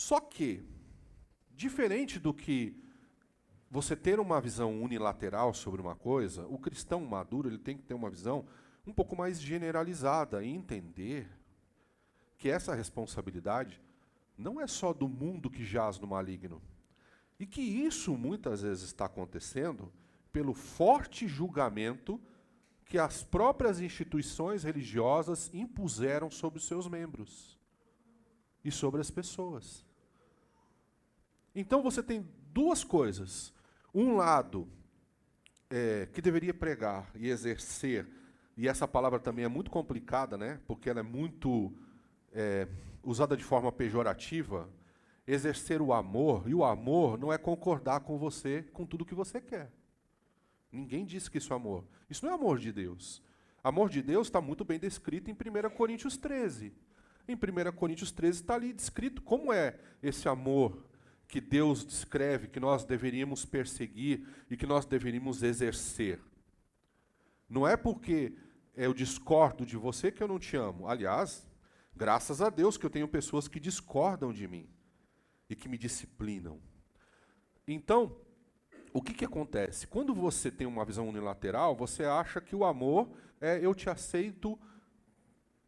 Só que, diferente do que você ter uma visão unilateral sobre uma coisa, o cristão maduro ele tem que ter uma visão um pouco mais generalizada e entender que essa responsabilidade não é só do mundo que jaz no maligno. E que isso muitas vezes está acontecendo pelo forte julgamento que as próprias instituições religiosas impuseram sobre os seus membros e sobre as pessoas. Então você tem duas coisas. Um lado que deveria pregar e exercer, e essa palavra também é muito complicada, né? Porque ela é muito usada de forma pejorativa, exercer o amor, e o amor não é concordar com você com tudo que você quer. Ninguém disse que isso é amor. Isso não é amor de Deus. Amor de Deus está muito bem descrito em 1 Coríntios 13. Em 1 Coríntios 13 está ali descrito como é esse amor que Deus descreve, que nós deveríamos perseguir e que nós deveríamos exercer. Não é porque eu discordo de você que eu não te amo. Aliás, graças a Deus que eu tenho pessoas que discordam de mim e que me disciplinam. Então, o que acontece? Quando você tem uma visão unilateral, você acha que o amor é eu te aceito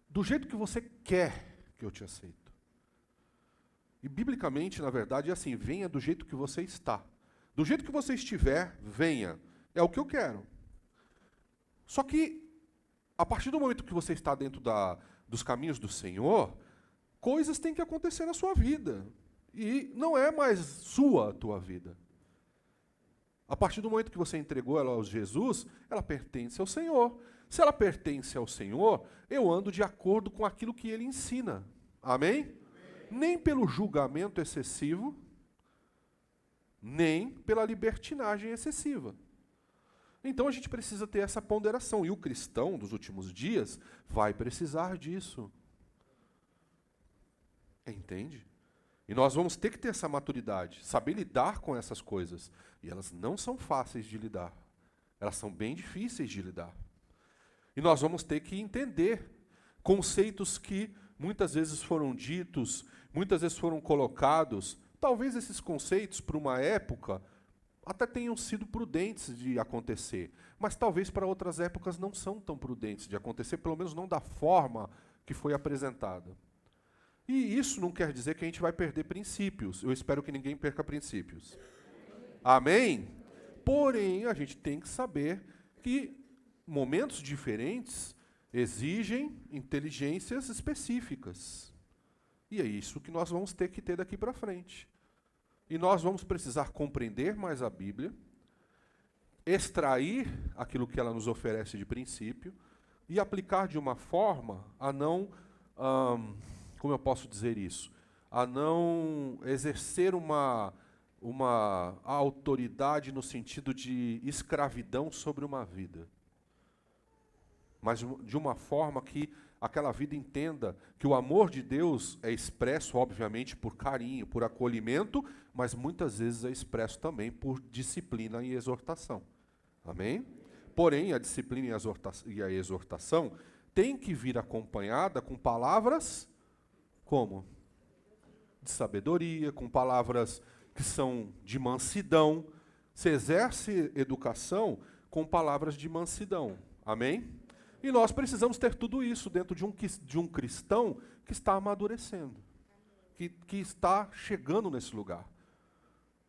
do jeito que você quer que eu te aceito. E biblicamente, na verdade, é assim, venha do jeito que você está. Do jeito que você estiver, venha. É o que eu quero. Só que, a partir do momento que você está dentro dos caminhos do Senhor, coisas têm que acontecer na sua vida. E não é mais sua a tua vida. A partir do momento que você entregou ela a Jesus, ela pertence ao Senhor. Se ela pertence ao Senhor, eu ando de acordo com aquilo que Ele ensina. Amém? Nem pelo julgamento excessivo, nem pela libertinagem excessiva. Então a gente precisa ter essa ponderação. E o cristão dos últimos dias vai precisar disso. Entende? E nós vamos ter que ter essa maturidade, saber lidar com essas coisas. E elas não são fáceis de lidar. Elas são bem difíceis de lidar. E nós vamos ter que entender conceitos que muitas vezes foram ditos, muitas vezes foram colocados. Talvez esses conceitos, para uma época, até tenham sido prudentes de acontecer. Mas talvez para outras épocas não são tão prudentes de acontecer, pelo menos não da forma que foi apresentada. E isso não quer dizer que a gente vai perder princípios. Eu espero que ninguém perca princípios. Amém? Porém, a gente tem que saber que momentos diferentes exigem inteligências específicas. E é isso que nós vamos ter que ter daqui para frente. E nós vamos precisar compreender mais a Bíblia, extrair aquilo que ela nos oferece de princípio e aplicar de uma forma a não... como eu posso dizer isso? A não exercer uma autoridade no sentido de escravidão sobre uma vida. Mas de uma forma que aquela vida entenda que o amor de Deus é expresso, obviamente, por carinho, por acolhimento, mas muitas vezes é expresso também por disciplina e exortação. Amém? Porém, a disciplina e a exortação tem que vir acompanhada com palavras como? De sabedoria, com palavras que são de mansidão. Se exerce educação com palavras de mansidão. Amém? E nós precisamos ter tudo isso dentro de um cristão que está amadurecendo, que está chegando nesse lugar.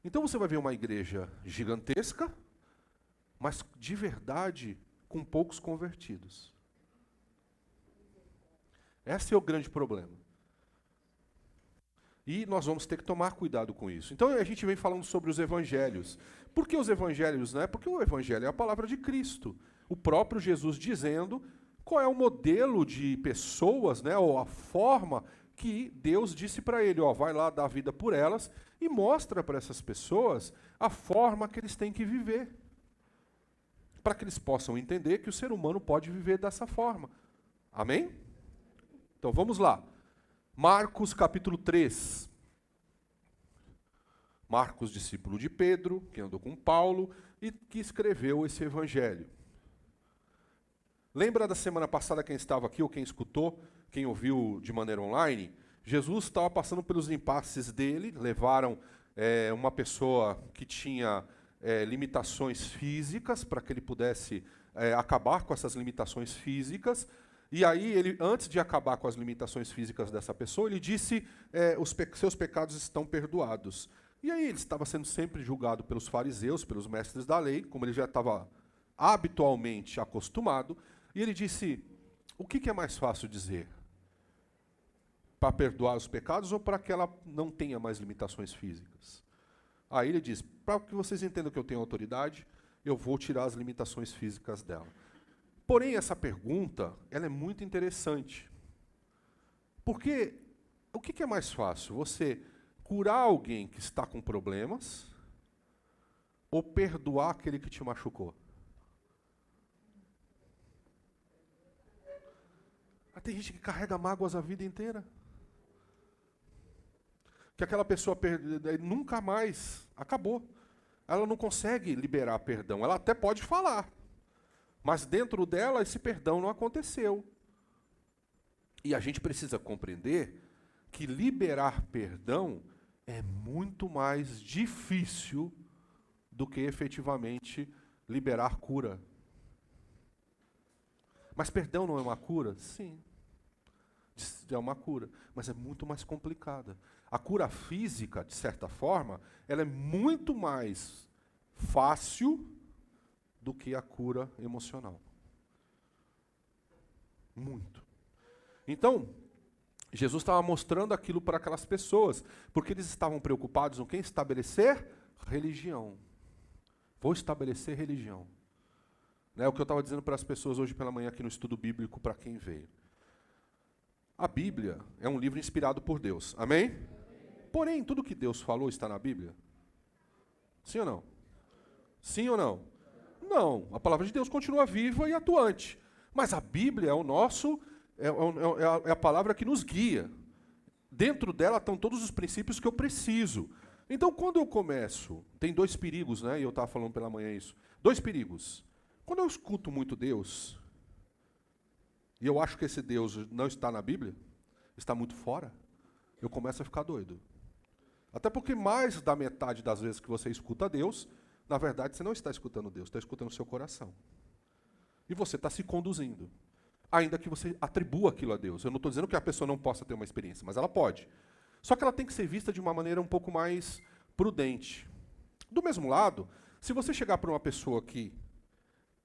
Então você vai ver uma igreja gigantesca, mas de verdade com poucos convertidos. Esse é o grande problema. E nós vamos ter que tomar cuidado com isso. Então a gente vem falando sobre os evangelhos. Por que os evangelhos? Né? Porque o evangelho é a palavra de Cristo. O próprio Jesus dizendo qual é o modelo de pessoas, né, ou a forma que Deus disse para ele, ó, vai lá dar a vida por elas e mostra para essas pessoas a forma que eles têm que viver. Para que eles possam entender que o ser humano pode viver dessa forma. Amém? Então vamos lá. Marcos capítulo 3. Marcos, discípulo de Pedro, que andou com Paulo e que escreveu esse evangelho. Lembra da semana passada quem estava aqui ou quem escutou, quem ouviu de maneira online? Jesus estava passando pelos impasses dele, levaram uma pessoa que tinha limitações físicas para que ele pudesse acabar com essas limitações físicas. E aí, ele, antes de acabar com as limitações físicas dessa pessoa, ele disse, seus pecados estão perdoados. E aí ele estava sendo sempre julgado pelos fariseus, pelos mestres da lei, como ele já estava habitualmente acostumado, e ele disse, o que é mais fácil dizer? Para perdoar os pecados ou para que ela não tenha mais limitações físicas? Aí ele diz, para que vocês entendam que eu tenho autoridade, eu vou tirar as limitações físicas dela. Porém, essa pergunta, ela é muito interessante. Porque o que é mais fácil? Você curar alguém que está com problemas ou perdoar aquele que te machucou? Tem gente que carrega mágoas a vida inteira. Que aquela pessoa nunca mais acabou. Ela não consegue liberar perdão. Ela até pode falar, mas dentro dela esse perdão não aconteceu. E a gente precisa compreender que liberar perdão é muito mais difícil do que efetivamente liberar cura. Mas perdão não é uma cura? Sim. É uma cura, mas é muito mais complicada. A cura física, de certa forma, ela é muito mais fácil do que a cura emocional. Muito. Então, Jesus estava mostrando aquilo para aquelas pessoas, porque eles estavam preocupados em quem? Estabelecer religião. Vou estabelecer religião. É o que eu estava dizendo para as pessoas hoje pela manhã aqui no estudo bíblico para quem veio. A Bíblia é um livro inspirado por Deus. Amém? Porém, tudo que Deus falou está na Bíblia? Sim ou não? Sim ou não? Não. A palavra de Deus continua viva e atuante. Mas a Bíblia é o nosso, é a palavra que nos guia. Dentro dela estão todos os princípios que eu preciso. Então, quando eu começo, tem dois perigos, né? E eu estava falando pela manhã isso. Dois perigos. Quando eu escuto muito Deus, e eu acho que esse Deus não está na Bíblia, está muito fora, eu começo a ficar doido. Até porque mais da metade das vezes que você escuta Deus, na verdade você não está escutando Deus, está escutando o seu coração. E você está se conduzindo. Ainda que você atribua aquilo a Deus. Eu não estou dizendo que a pessoa não possa ter uma experiência, mas ela pode. Só que ela tem que ser vista de uma maneira um pouco mais prudente. Do mesmo lado, se você chegar para uma pessoa que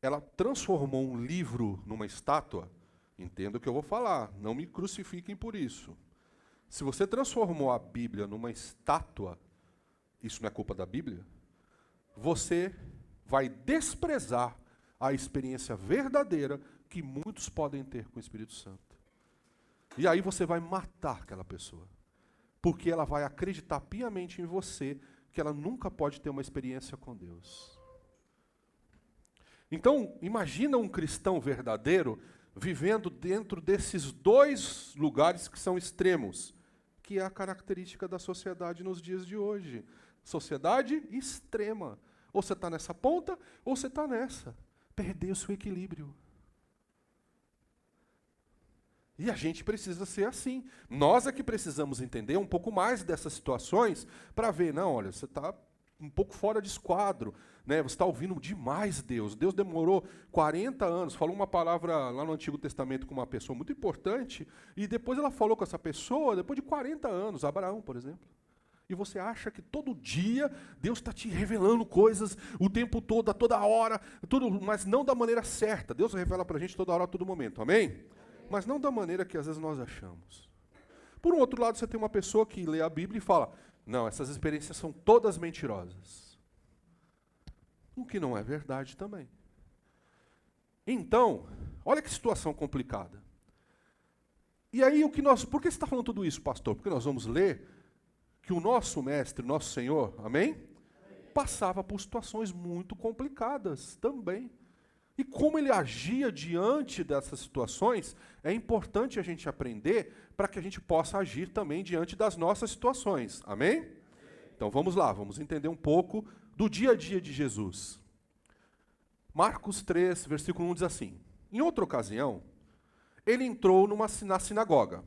ela transformou um livro numa estátua, entenda o que eu vou falar, não me crucifiquem por isso. Se você transformou a Bíblia numa estátua, isso não é culpa da Bíblia, você vai desprezar a experiência verdadeira que muitos podem ter com o Espírito Santo. E aí você vai matar aquela pessoa, porque ela vai acreditar piamente em você que ela nunca pode ter uma experiência com Deus. Então, imagina um cristão verdadeiro vivendo dentro desses dois lugares que são extremos, que é a característica da sociedade nos dias de hoje. Sociedade extrema. Ou você está nessa ponta, ou você está nessa. Perdeu o seu equilíbrio. E a gente precisa ser assim. Nós é que precisamos entender um pouco mais dessas situações para ver, não, olha, você está um pouco fora de esquadro, né? Você está ouvindo demais Deus. Deus demorou 40 anos, falou uma palavra lá no Antigo Testamento com uma pessoa muito importante, e depois ela falou com essa pessoa depois de 40 anos, Abraão, por exemplo. E você acha que todo dia Deus está te revelando coisas o tempo todo, a toda hora, tudo, mas não da maneira certa. Deus revela para a gente toda hora, a todo momento, amém? Mas não da maneira que às vezes nós achamos. Por um outro lado, você tem uma pessoa que lê a Bíblia e fala, não, essas experiências são todas mentirosas. O que não é verdade também. Então, olha que situação complicada. E aí, por que você está falando tudo isso, pastor? Porque nós vamos ler que o nosso mestre, nosso Senhor, amém? Passava por situações muito complicadas também. E como ele agia diante dessas situações, é importante a gente aprender para que a gente possa agir também diante das nossas situações. Amém? Então vamos lá, vamos entender um pouco do dia a dia de Jesus. Marcos 3, versículo 1 diz assim, em outra ocasião, ele entrou na sinagoga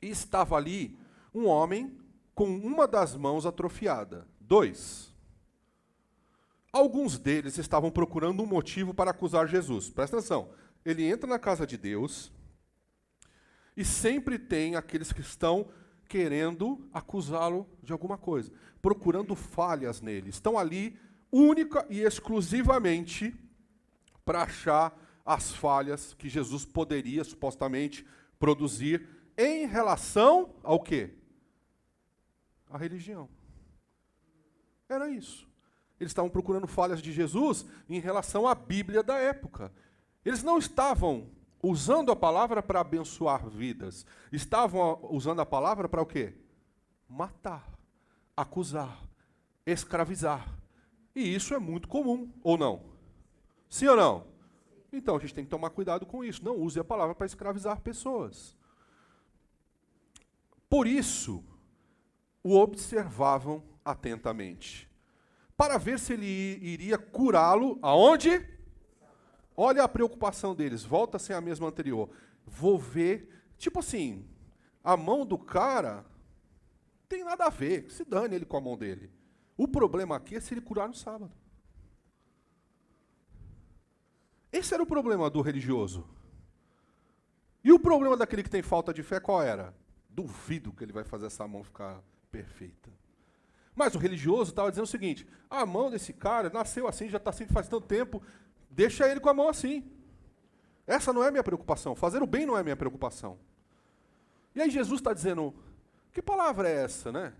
E estava ali um homem com uma das mãos atrofiada. 2. Alguns deles estavam procurando um motivo para acusar Jesus. Presta atenção. Ele entra na casa de Deus e sempre tem aqueles que estão querendo acusá-lo de alguma coisa, procurando falhas nele. Estão ali única e exclusivamente para achar as falhas que Jesus poderia supostamente produzir em relação ao quê? A religião. Era isso. Eles estavam procurando falhas de Jesus em relação à Bíblia da época. Eles não estavam usando a palavra para abençoar vidas. Estavam usando a palavra para o quê? Matar, acusar, escravizar. E isso é muito comum, ou não? Sim ou não? Então a gente tem que tomar cuidado com isso. Não use a palavra para escravizar pessoas. Por isso, o observavam atentamente, para ver se ele iria curá-lo aonde? Olha a preocupação deles, volta a ser a mesma anterior. Vou ver, tipo assim, a mão do cara não tem nada a ver, se dane ele com a mão dele. O problema aqui é se ele curar no sábado. Esse era o problema do religioso. E o problema daquele que tem falta de fé qual era? Duvido que ele vai fazer essa mão ficar perfeita. Mas o religioso estava dizendo o seguinte: a mão desse cara nasceu assim, já está assim faz tanto tempo, deixa ele com a mão assim. Essa não é a minha preocupação. Fazer o bem não é a minha preocupação. E aí Jesus está dizendo, que palavra é essa, né?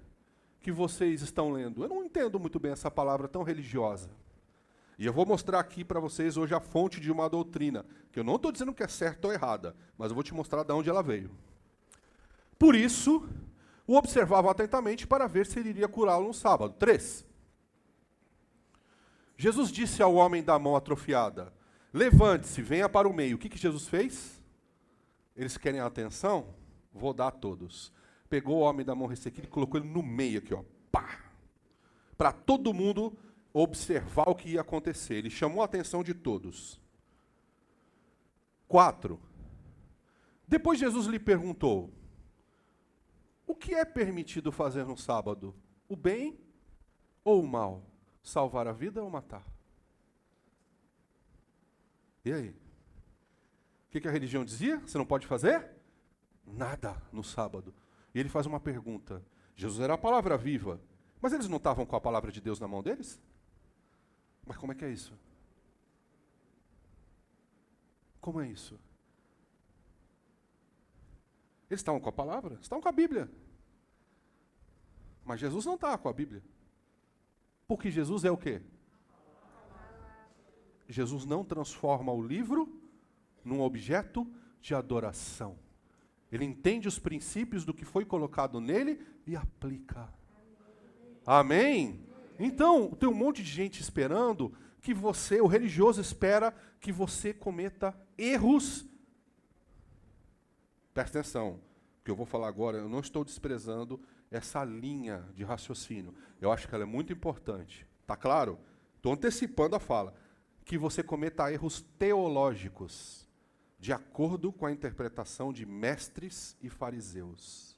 Que vocês estão lendo? Eu não entendo muito bem essa palavra tão religiosa. E eu vou mostrar aqui para vocês hoje a fonte de uma doutrina, que eu não estou dizendo que é certa ou errada, mas eu vou te mostrar de onde ela veio. Por isso, o observavam atentamente para ver se ele iria curá-lo no sábado. 3. Jesus disse ao homem da mão atrofiada, levante-se, venha para o meio. O que Jesus fez? Eles querem a atenção? Vou dar a todos. Pegou o homem da mão ressequida e colocou ele no meio aqui, ó. Pá! Para todo mundo observar o que ia acontecer. Ele chamou a atenção de todos. 4. Depois Jesus lhe perguntou, o que é permitido fazer no sábado? O bem ou o mal? Salvar a vida ou matar? E aí? O que a religião dizia? Você não pode fazer? Nada no sábado. E ele faz uma pergunta. Jesus era a palavra viva. Mas eles não estavam com a palavra de Deus na mão deles? Mas como é que é isso? Como é isso? Eles estavam com a palavra? Estavam com a Bíblia. Mas Jesus não estava com a Bíblia. Porque Jesus é o quê? Jesus não transforma o livro num objeto de adoração. Ele entende os princípios do que foi colocado nele e aplica. Amém? Então, tem um monte de gente esperando que você, o religioso espera que você cometa erros. Presta atenção, o que eu vou falar agora, eu não estou desprezando essa linha de raciocínio. Eu acho que ela é muito importante. Tá claro? Estou antecipando a fala. Que você cometa erros teológicos, de acordo com a interpretação de mestres e fariseus.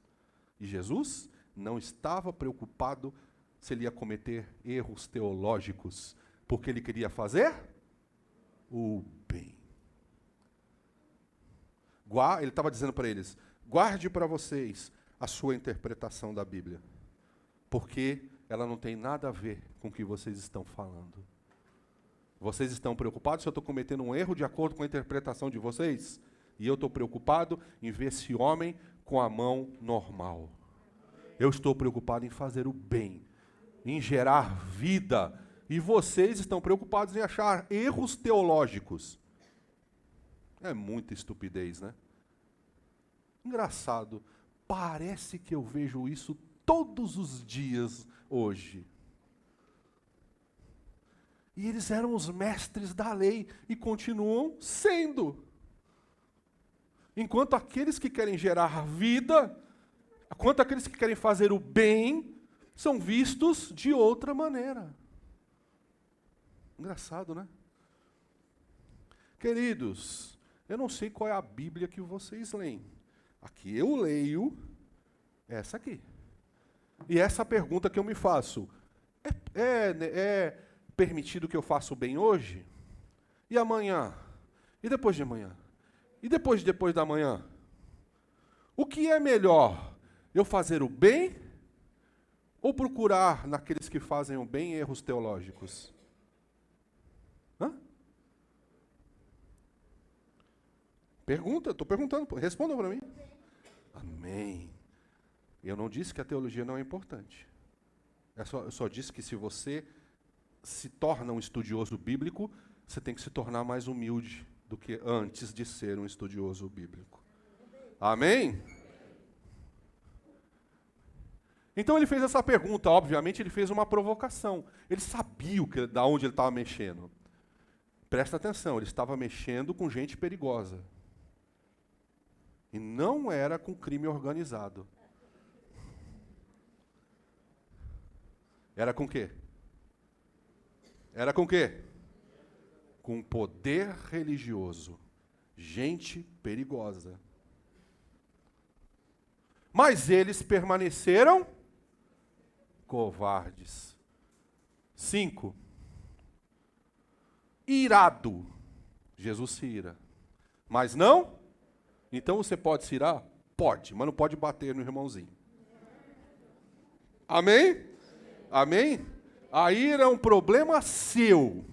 E Jesus não estava preocupado se ele ia cometer erros teológicos, porque ele queria fazer o bem. Ele estava dizendo para eles, guarde para vocês a sua interpretação da Bíblia, porque ela não tem nada a ver com o que vocês estão falando. Vocês estão preocupados se eu estou cometendo um erro de acordo com a interpretação de vocês? E eu estou preocupado em ver esse homem com a mão normal. Eu estou preocupado em fazer o bem, em gerar vida. E vocês estão preocupados em achar erros teológicos. É muita estupidez, né? Engraçado. Parece que eu vejo isso todos os dias hoje. E eles eram os mestres da lei e continuam sendo. Enquanto aqueles que querem gerar vida, enquanto aqueles que querem fazer o bem, são vistos de outra maneira. Engraçado, né? Queridos, eu não sei qual é a Bíblia que vocês leem. Aqui eu leio Essa aqui. E essa pergunta que eu me faço, é permitido que eu faça o bem hoje? E amanhã? E depois de amanhã? E depois da manhã? O que é melhor? Eu fazer o bem ou procurar naqueles que fazem o bem erros teológicos? Hã? Estou perguntando, respondam para mim. Amém. Eu não disse que a teologia não é importante. Eu só disse que se você se torna um estudioso bíblico, você tem que se tornar mais humilde do que antes de ser um estudioso bíblico. Amém? Então ele fez essa pergunta, obviamente ele fez uma provocação. Ele sabia da onde ele estava mexendo. Presta atenção, ele estava mexendo com gente perigosa. E não era com crime organizado. Era com quê? Era com quê? Com poder religioso. Gente perigosa. Mas eles permaneceram covardes. 5. Irado. Jesus se ira. Mas não? Então você pode se irar? Pode, mas não pode bater no irmãozinho. Amém? Amém? A ira é um problema seu.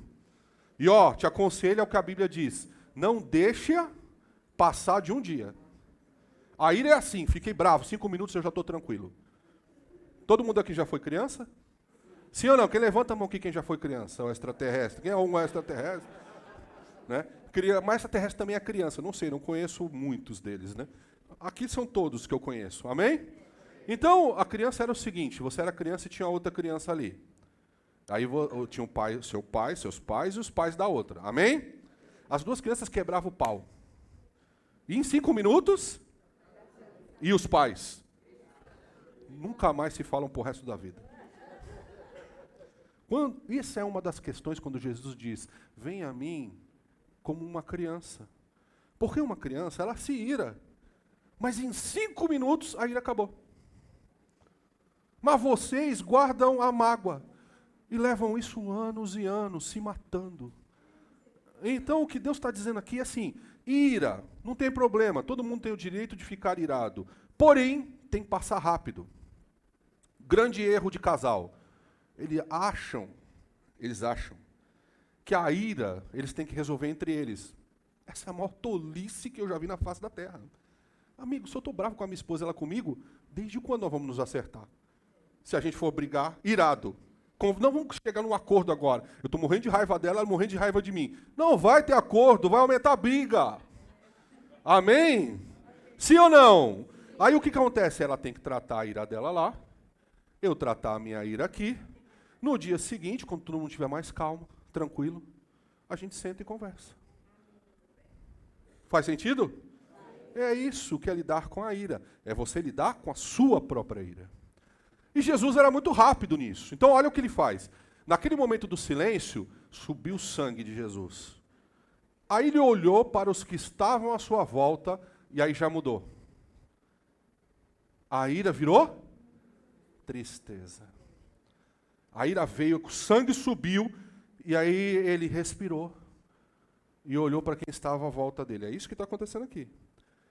E te aconselho ao que a Bíblia diz. Não deixa passar de um dia. A ira é assim, fiquei bravo, 5 minutos eu já estou tranquilo. Todo mundo aqui já foi criança? Sim ou não? Quem levanta a mão aqui, quem já foi criança? O extraterrestre. Quem é um extraterrestre? Né? Mas extraterrestre também é criança, não sei, não conheço muitos deles. Né? Aqui são todos que eu conheço, amém? Então, a criança era o seguinte, você era criança e tinha outra criança ali. Aí tinha seu pai, seus pais e os pais da outra, amém? As duas crianças quebravam o pau. E em 5 minutos, e os pais? Nunca mais se falam pro resto da vida. Isso é uma das questões quando Jesus diz, vem a mim como uma criança. Porque uma criança, ela se ira. Mas em 5 minutos, a ira acabou. Mas vocês guardam a mágoa. E levam isso anos e anos, se matando. Então, o que Deus está dizendo aqui é assim, ira, não tem problema, todo mundo tem o direito de ficar irado. Porém, tem que passar rápido. Grande erro de casal. Eles acham que a ira, eles têm que resolver entre eles. Essa é a maior tolice que eu já vi na face da terra. Amigo, se eu estou bravo com a minha esposa, ela comigo, desde quando nós vamos nos acertar? Se a gente for brigar, irado. Não vamos chegar num acordo agora. Eu estou morrendo de raiva dela, ela morrendo de raiva de mim. Não vai ter acordo, vai aumentar a briga. Amém? Sim ou não? Aí o que acontece? Ela tem que tratar a ira dela lá, eu tratar a minha ira aqui. No dia seguinte, quando todo mundo estiver mais calmo, tranquilo, a gente senta e conversa. Faz sentido? É isso que é lidar com a ira. É você lidar com a sua própria ira. E Jesus era muito rápido nisso. Então olha o que ele faz. Naquele momento do silêncio, subiu o sangue de Jesus. Aí ele olhou para os que estavam à sua volta e aí já mudou. A ira virou tristeza. A ira veio, o sangue subiu e aí ele respirou. E olhou para quem estava à volta dele. É isso que está acontecendo aqui.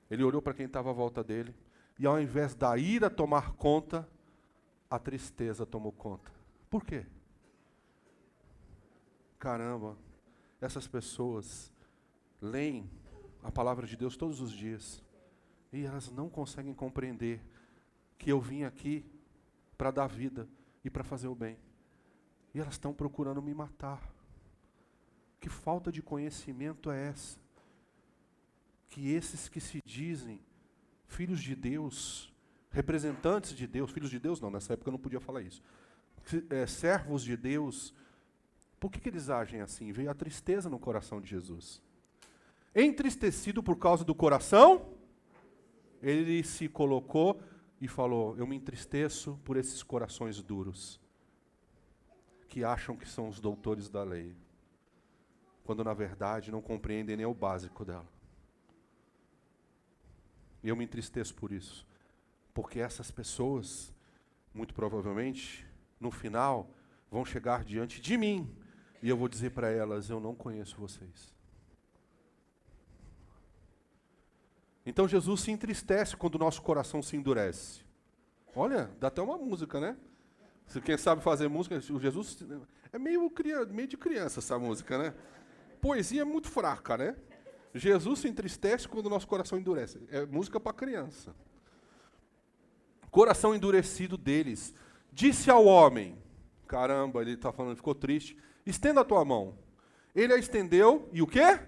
Ele olhou para quem estava à volta dele e ao invés da ira tomar conta, a tristeza tomou conta. Por quê? Caramba, essas pessoas leem a palavra de Deus todos os dias e elas não conseguem compreender que eu vim aqui para dar vida e para fazer o bem. E elas estão procurando me matar. Que falta de conhecimento é essa? Que esses que se dizem filhos de Deus, representantes de Deus, filhos de Deus não, nessa época eu não podia falar isso, servos de Deus, por que eles agem assim? Veio a tristeza no coração de Jesus. Entristecido por causa do coração, ele se colocou e falou, eu me entristeço por esses corações duros, que acham que são os doutores da lei, quando na verdade não compreendem nem o básico dela. E eu me entristeço por isso. Porque essas pessoas, muito provavelmente, no final, vão chegar diante de mim e eu vou dizer para elas: eu não conheço vocês. Então Jesus se entristece quando o nosso coração se endurece. Olha, dá até uma música, né? Quem sabe fazer música, o Jesus é meio de criança essa música, né? Poesia é muito fraca, né? Jesus se entristece quando o nosso coração endurece. É música para criança. Coração endurecido deles. Disse ao homem, caramba, ele está falando, ficou triste, estenda a tua mão. Ele a estendeu e o quê?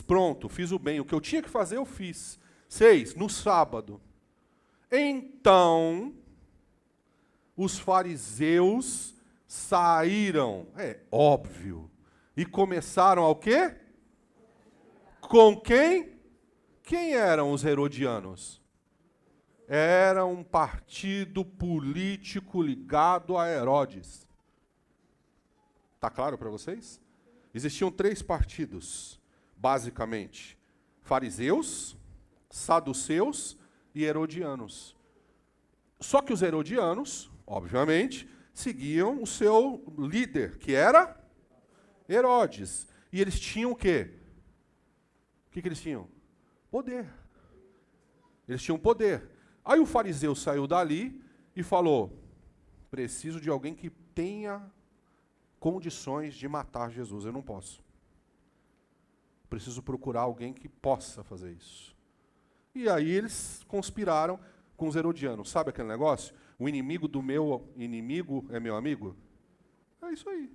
Pronto, fiz o bem. O que eu tinha que fazer, eu fiz. 6, no sábado. Então, os fariseus saíram, é óbvio, e começaram ao quê? Com quem? Quem eram os herodianos? Era um partido político ligado a Herodes. Está claro para vocês? Existiam 3 partidos, basicamente: fariseus, saduceus e herodianos. Só que os herodianos, obviamente, seguiam o seu líder, que era Herodes. E eles tinham o quê? O que eles tinham? Poder. Eles tinham poder. Aí o fariseu saiu dali e falou: preciso de alguém que tenha condições de matar Jesus. Eu não posso. Preciso procurar alguém que possa fazer isso. E aí eles conspiraram com os herodianos. Sabe aquele negócio? O inimigo do meu inimigo é meu amigo? É isso aí.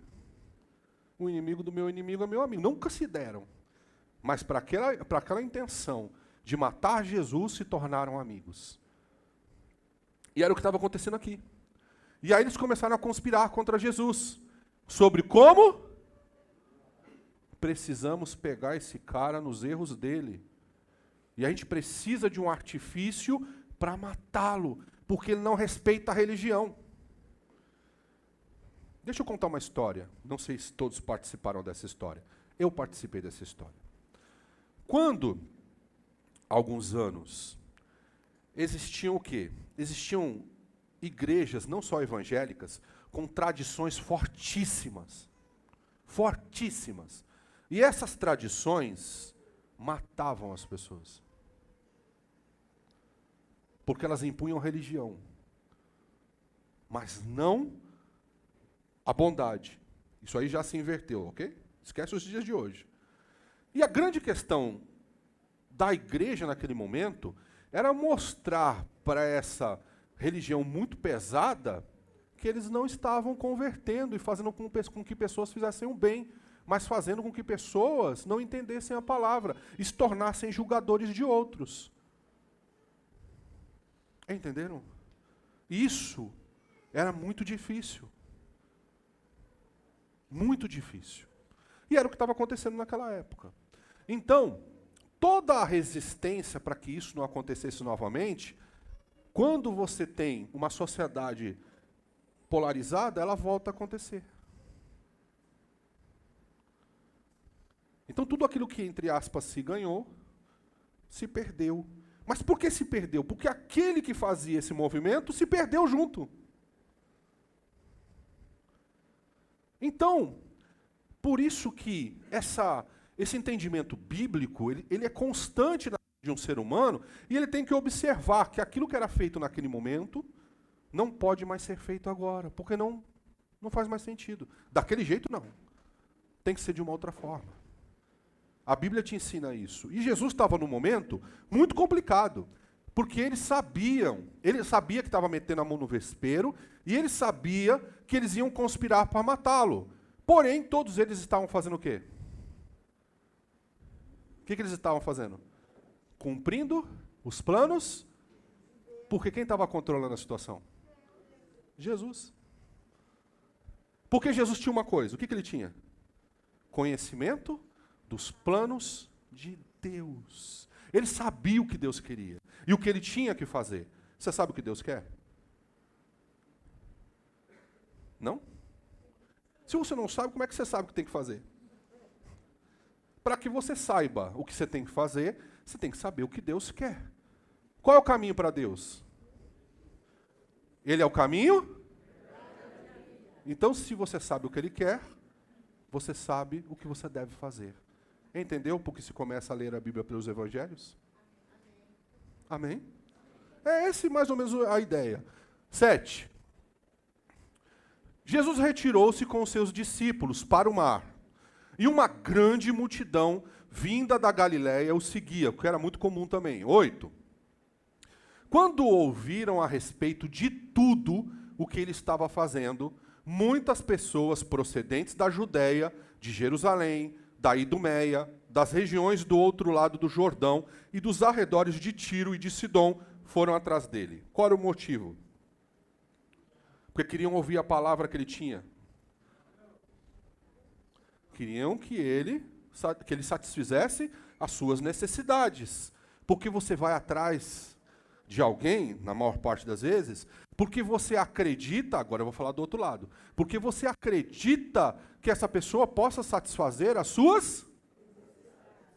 O inimigo do meu inimigo é meu amigo. Nunca se deram. Mas para aquela intenção de matar Jesus, se tornaram amigos. E era o que estava acontecendo aqui. E aí eles começaram a conspirar contra Jesus. Sobre como? Precisamos pegar esse cara nos erros dele. E a gente precisa de um artifício para matá-lo, porque ele não respeita a religião. Deixa eu contar uma história. Não sei se todos participaram dessa história. Eu participei dessa história. Quando, há alguns anos, existiam o quê? Existiam igrejas, não só evangélicas, com tradições fortíssimas. Fortíssimas. E essas tradições matavam as pessoas. Porque elas impunham religião. Mas não a bondade. Isso aí já se inverteu, ok? Esquece os dias de hoje. E a grande questão da igreja naquele momento era mostrar para essa religião muito pesada que eles não estavam convertendo e fazendo com que pessoas fizessem o bem, mas fazendo com que pessoas não entendessem a palavra e se tornassem julgadores de outros. Entenderam? Isso era muito difícil. Muito difícil. E era o que estava acontecendo naquela época. Então, toda a resistência para que isso não acontecesse novamente, quando você tem uma sociedade polarizada, ela volta a acontecer. Então, tudo aquilo que, entre aspas, se ganhou, se perdeu. Mas por que se perdeu? Porque aquele que fazia esse movimento se perdeu junto. Então, por isso que esse entendimento bíblico, ele é constante na vida de um ser humano, e ele tem que observar que aquilo que era feito naquele momento não pode mais ser feito agora, porque não faz mais sentido. Daquele jeito, não. Tem que ser de uma outra forma. A Bíblia te ensina isso. E Jesus estava num momento muito complicado, porque ele sabia que estava metendo a mão no vespeiro, e ele sabia que eles iam conspirar para matá-lo. Porém, todos eles estavam fazendo o quê? O que eles estavam fazendo? Cumprindo os planos, porque quem estava controlando a situação? Jesus. Porque Jesus tinha uma coisa. O que ele tinha? Conhecimento dos planos de Deus. Ele sabia o que Deus queria e o que ele tinha que fazer. Você sabe o que Deus quer? Não? Se você não sabe, como é que você sabe o que tem que fazer? Para que você saiba o que você tem que fazer, você tem que saber o que Deus quer. Qual é o caminho para Deus? Ele é o caminho? Então, se você sabe o que Ele quer, você sabe o que você deve fazer. Entendeu porque se começa a ler a Bíblia pelos Evangelhos? Amém? É esse mais ou menos a ideia. 7. Jesus retirou-se com os seus discípulos para o mar. E uma grande multidão vinda da Galiléia o seguia, o que era muito comum também. 8. Quando ouviram a respeito de tudo o que ele estava fazendo, muitas pessoas procedentes da Judéia, de Jerusalém, da Idumeia, das regiões do outro lado do Jordão e dos arredores de Tiro e de Sidom foram atrás dele. Qual era o motivo? Porque queriam ouvir a palavra que ele tinha. Queriam que ele satisfizesse as suas necessidades. Porque você vai atrás de alguém, na maior parte das vezes, porque você acredita, agora eu vou falar do outro lado, porque você acredita que essa pessoa possa satisfazer as suas.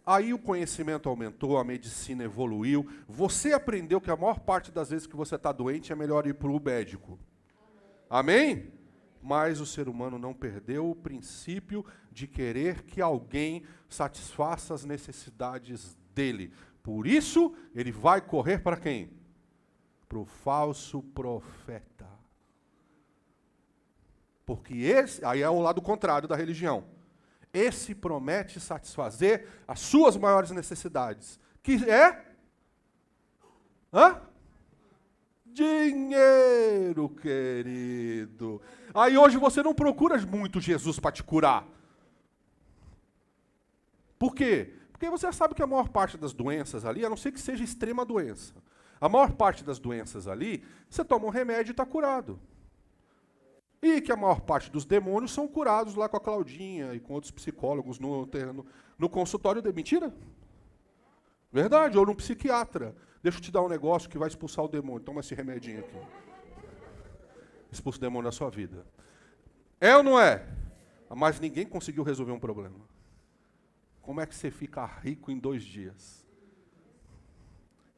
Aí o conhecimento aumentou, a medicina evoluiu, você aprendeu que a maior parte das vezes que você está doente é melhor ir para o médico. Amém? Mas o ser humano não perdeu o princípio de querer que alguém satisfaça as necessidades dele. Por isso, ele vai correr para quem? Para o falso profeta. Porque esse, aí é o lado contrário da religião. Esse promete satisfazer as suas maiores necessidades. Que é? Dinheiro, querido. Aí hoje você não procura muito Jesus para te curar. Por quê? Porque você sabe que a maior parte das doenças ali, a não ser que seja extrema doença, a maior parte das doenças ali, você toma um remédio e está curado. E que a maior parte dos demônios são curados lá com a Claudinha e com outros psicólogos no consultório de mentira? Verdade, ou no psiquiatra. Deixa eu te dar um negócio que vai expulsar o demônio. Toma esse remedinho aqui. Expulsa o demônio da sua vida. É ou não é? Mas ninguém conseguiu resolver um problema. Como é que você fica rico em 2 dias?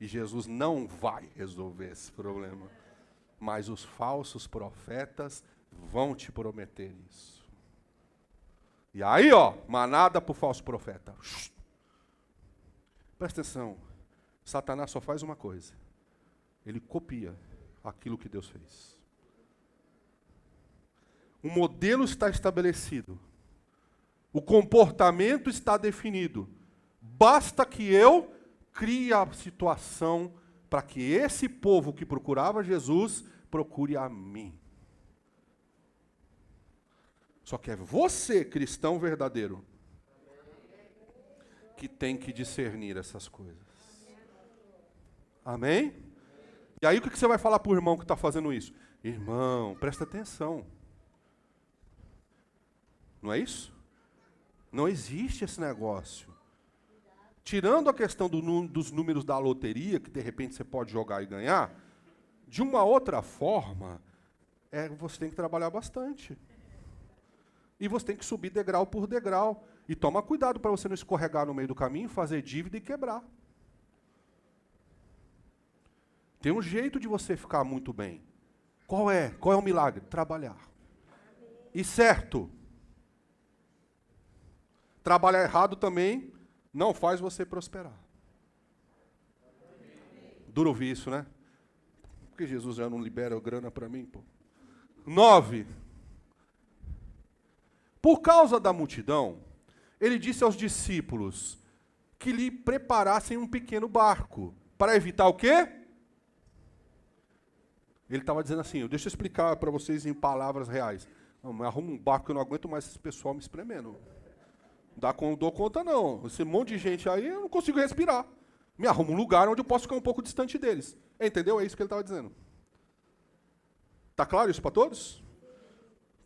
E Jesus não vai resolver esse problema. Mas os falsos profetas vão te prometer isso. E aí, ó, manada pro falso profeta. Presta atenção. Satanás só faz uma coisa. Ele copia aquilo que Deus fez. O modelo está estabelecido. O comportamento está definido. Basta que eu crie a situação para que esse povo que procurava Jesus procure a mim. Só que é você, cristão verdadeiro, que tem que discernir essas coisas. Amém? E aí o que você vai falar para o irmão que está fazendo isso? Irmão, presta atenção. Não é isso? Não existe esse negócio. Tirando a questão dos números da loteria, que de repente você pode jogar e ganhar, de uma outra forma, você tem que trabalhar bastante. E você tem que subir degrau por degrau. E toma cuidado para você não escorregar no meio do caminho, fazer dívida e quebrar. Tem um jeito de você ficar muito bem. Qual é? Qual é o milagre? Trabalhar. E certo. Trabalhar errado também não faz você prosperar. Duro ouvir isso, né? Porque Jesus já não libera grana para mim, pô. 9. Por causa da multidão, ele disse aos discípulos que lhe preparassem um pequeno barco. Para evitar o quê? Ele estava dizendo assim, deixa eu explicar para vocês em palavras reais. Não, mas arruma um barco que eu não aguento mais esse pessoal me espremendo. Não dou conta não. Esse monte de gente aí, eu não consigo respirar. Me arruma um lugar onde eu posso ficar um pouco distante deles. Entendeu? É isso que ele estava dizendo. Tá claro isso para todos?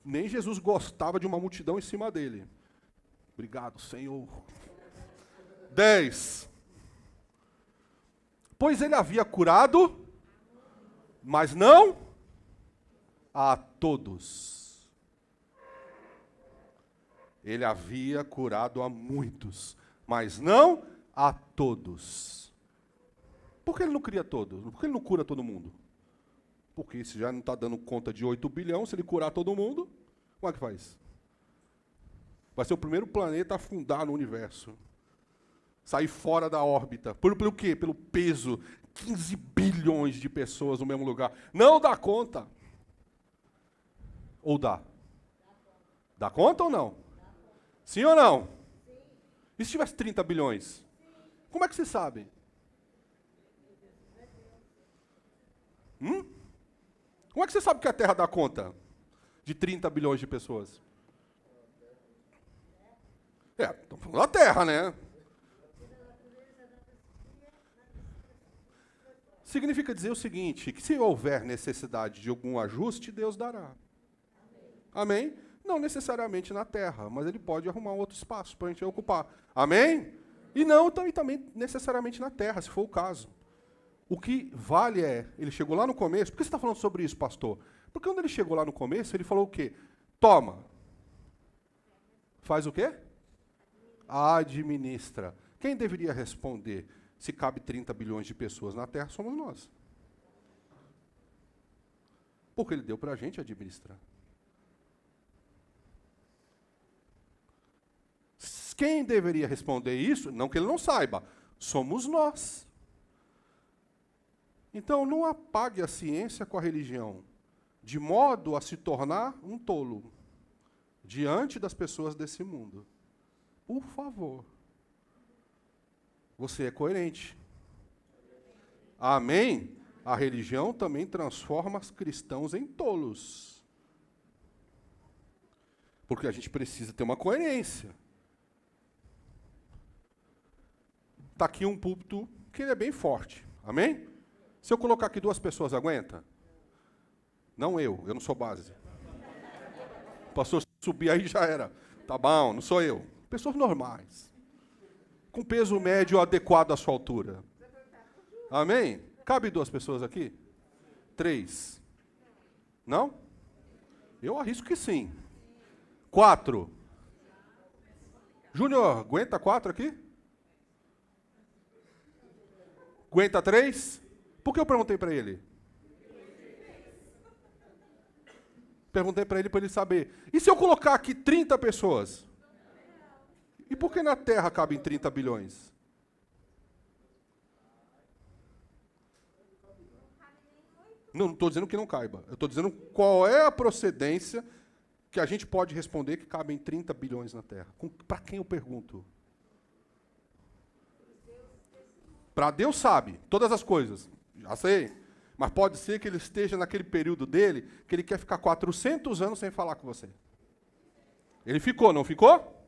Nem Jesus gostava de uma multidão em cima dele. Obrigado, Senhor. 10. Pois ele havia curado, mas não a todos. Ele havia curado a muitos, mas não a todos. Por que ele não cria todos? Por que ele não cura todo mundo? Porque se já não está dando conta de 8 bilhões, se ele curar todo mundo, como é que faz? Vai ser o primeiro planeta a afundar no universo. Sair fora da órbita. Pelo quê? Pelo peso. 15 bilhões de pessoas no mesmo lugar. Não dá conta. Ou dá? Dá conta ou não? Sim ou não? E se tivesse 30 bilhões? Como é que vocês sabem? Como é que você sabe que a Terra dá conta de 30 bilhões de pessoas? Estamos falando da Terra, né? Significa dizer o seguinte, que se houver necessidade de algum ajuste, Deus dará. Amém? Não necessariamente na Terra, mas Ele pode arrumar outro espaço para a gente ocupar. Amém? E não também necessariamente na Terra, se for o caso. O que vale ele chegou lá no começo, por que você está falando sobre isso, pastor? Porque quando ele chegou lá no começo, ele falou o quê? Toma. Faz o quê? Administra. Quem deveria responder se cabe 30 bilhões de pessoas na Terra? Somos nós. Porque ele deu para a gente administrar. Quem deveria responder isso? Não que ele não saiba. Somos nós. Então, não apague a ciência com a religião, de modo a se tornar um tolo diante das pessoas desse mundo. Por favor. Você é coerente. Amém? A religião também transforma os cristãos em tolos. Porque a gente precisa ter uma coerência. Está aqui um púlpito que ele é bem forte. Amém? Se eu colocar aqui 2 pessoas, aguenta? Não eu não sou base. O pastor subir aí já era. Tá bom, não sou eu. Pessoas normais. Com peso médio adequado à sua altura. Amém? Cabe 2 pessoas aqui? 3. Não? Eu arrisco que sim. 4. Júnior, aguenta 4 aqui? Aguenta 3? Por que eu perguntei para ele? Perguntei para ele saber. E se eu colocar aqui 30 pessoas? E por que na Terra cabem 30 bilhões? Não estou dizendo que não caiba. Eu estou dizendo qual é a procedência que a gente pode responder que cabem 30 bilhões na Terra. Para quem eu pergunto? Para Deus sabe todas as coisas. Já sei. Mas pode ser que ele esteja naquele período dele que ele quer ficar 400 anos sem falar com você. Ele ficou, não ficou?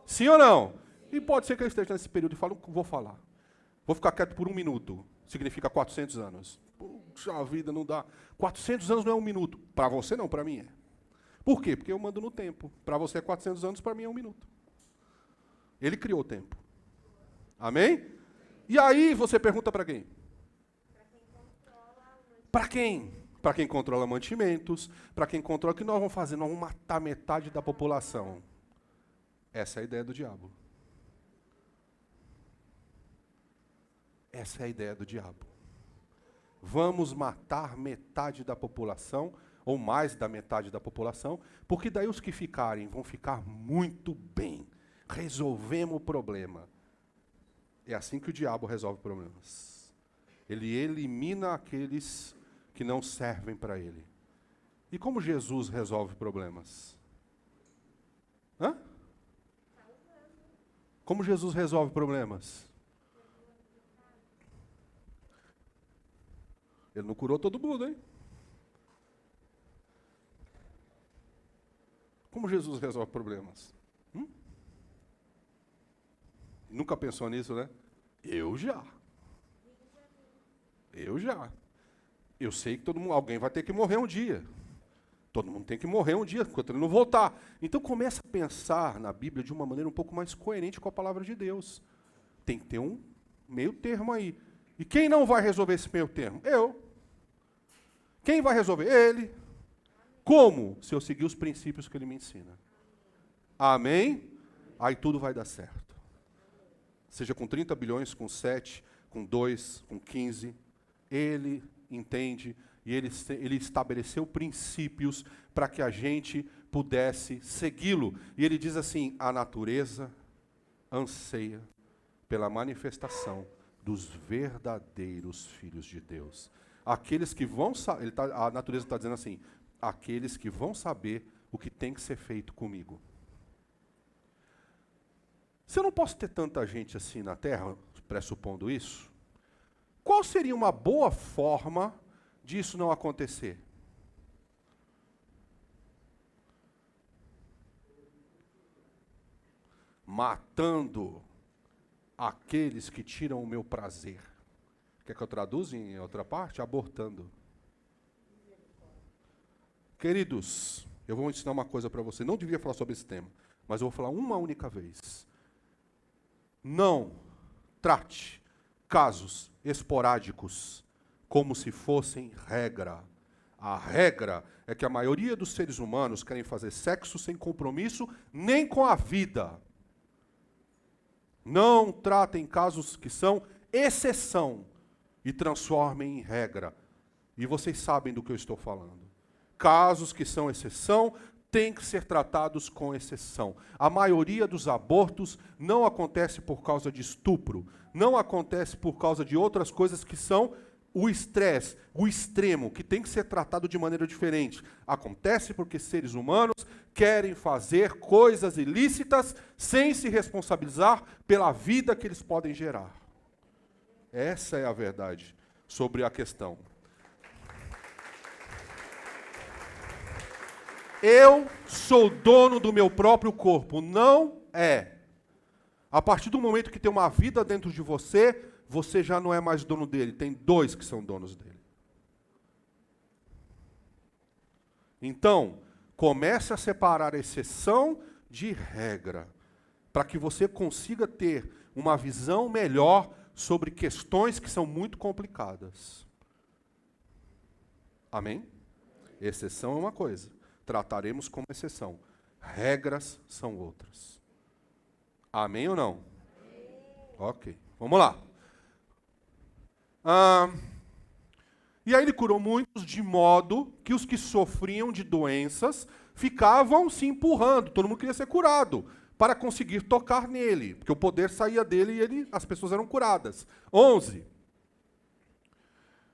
Sim ou não? E pode ser que ele esteja nesse período e fale, vou falar. Vou ficar quieto por 1 minuto. Significa 400 anos. Puxa vida, não dá. 400 anos não é 1 minuto. Para você não, para mim é. Por quê? Porque eu mando no tempo. Para você é 400 anos, para mim é 1 minuto. Ele criou o tempo. Amém? E aí você pergunta para quem? Para quem? Para quem controla mantimentos, para quem controla o que nós vamos fazer? Nós vamos matar metade da população. Essa é a ideia do diabo. Essa é a ideia do diabo. Vamos matar metade da população, ou mais da metade da população, porque daí os que ficarem vão ficar muito bem. Resolvemos o problema. É assim que o diabo resolve problemas. Ele elimina aqueles que não servem para ele. E como Jesus resolve problemas? Hã? Como Jesus resolve problemas? Ele não curou todo mundo, hein? Como Jesus resolve problemas? Nunca pensou nisso, né? Eu já. Eu sei que alguém vai ter que morrer um dia. Todo mundo tem que morrer um dia, enquanto ele não voltar. Então começa a pensar na Bíblia de uma maneira um pouco mais coerente com a palavra de Deus. Tem que ter um meio termo aí. E quem não vai resolver esse meio termo? Eu. Quem vai resolver? Ele. Como? Se eu seguir os princípios que ele me ensina. Amém? Aí tudo vai dar certo. Seja com 30 bilhões, com 7, com 2, com 15. Ele entende e ele estabeleceu princípios para que a gente pudesse segui-lo. E ele diz assim: a natureza anseia pela manifestação dos verdadeiros filhos de Deus. Aqueles que vão saber, a natureza está dizendo assim, aqueles que vão saber o que tem que ser feito comigo. Se eu não posso ter tanta gente assim na Terra, pressupondo isso, qual seria uma boa forma disso não acontecer? Matando aqueles que tiram o meu prazer. Quer que eu traduza em outra parte? Abortando. Queridos, eu vou ensinar uma coisa para você. Não devia falar sobre esse tema, mas eu vou falar uma única vez. Não trate casos esporádicos como se fossem regra. A regra é que a maioria dos seres humanos querem fazer sexo sem compromisso nem com a vida. Não tratem casos que são exceção e transformem em regra. E vocês sabem do que eu estou falando. Casos que são exceção têm que ser tratados com exceção. A maioria dos abortos não acontece por causa de estupro, não acontece por causa de outras coisas que são o estresse, o extremo, que tem que ser tratado de maneira diferente. Acontece porque seres humanos querem fazer coisas ilícitas sem se responsabilizar pela vida que eles podem gerar. Essa é a verdade sobre a questão. Eu sou dono do meu próprio corpo. Não é. A partir do momento que tem uma vida dentro de você, você já não é mais dono dele. Tem 2 que são donos dele. Então, comece a separar a exceção de regra, para que você consiga ter uma visão melhor sobre questões que são muito complicadas. Amém? Exceção é uma coisa. Trataremos como exceção. Regras são outras. Amém ou não? Amém. Ok, vamos lá. E aí ele curou muitos, de modo que os que sofriam de doenças ficavam se empurrando. Todo mundo queria ser curado para conseguir tocar nele, porque o poder saía dele e as pessoas eram curadas. 11.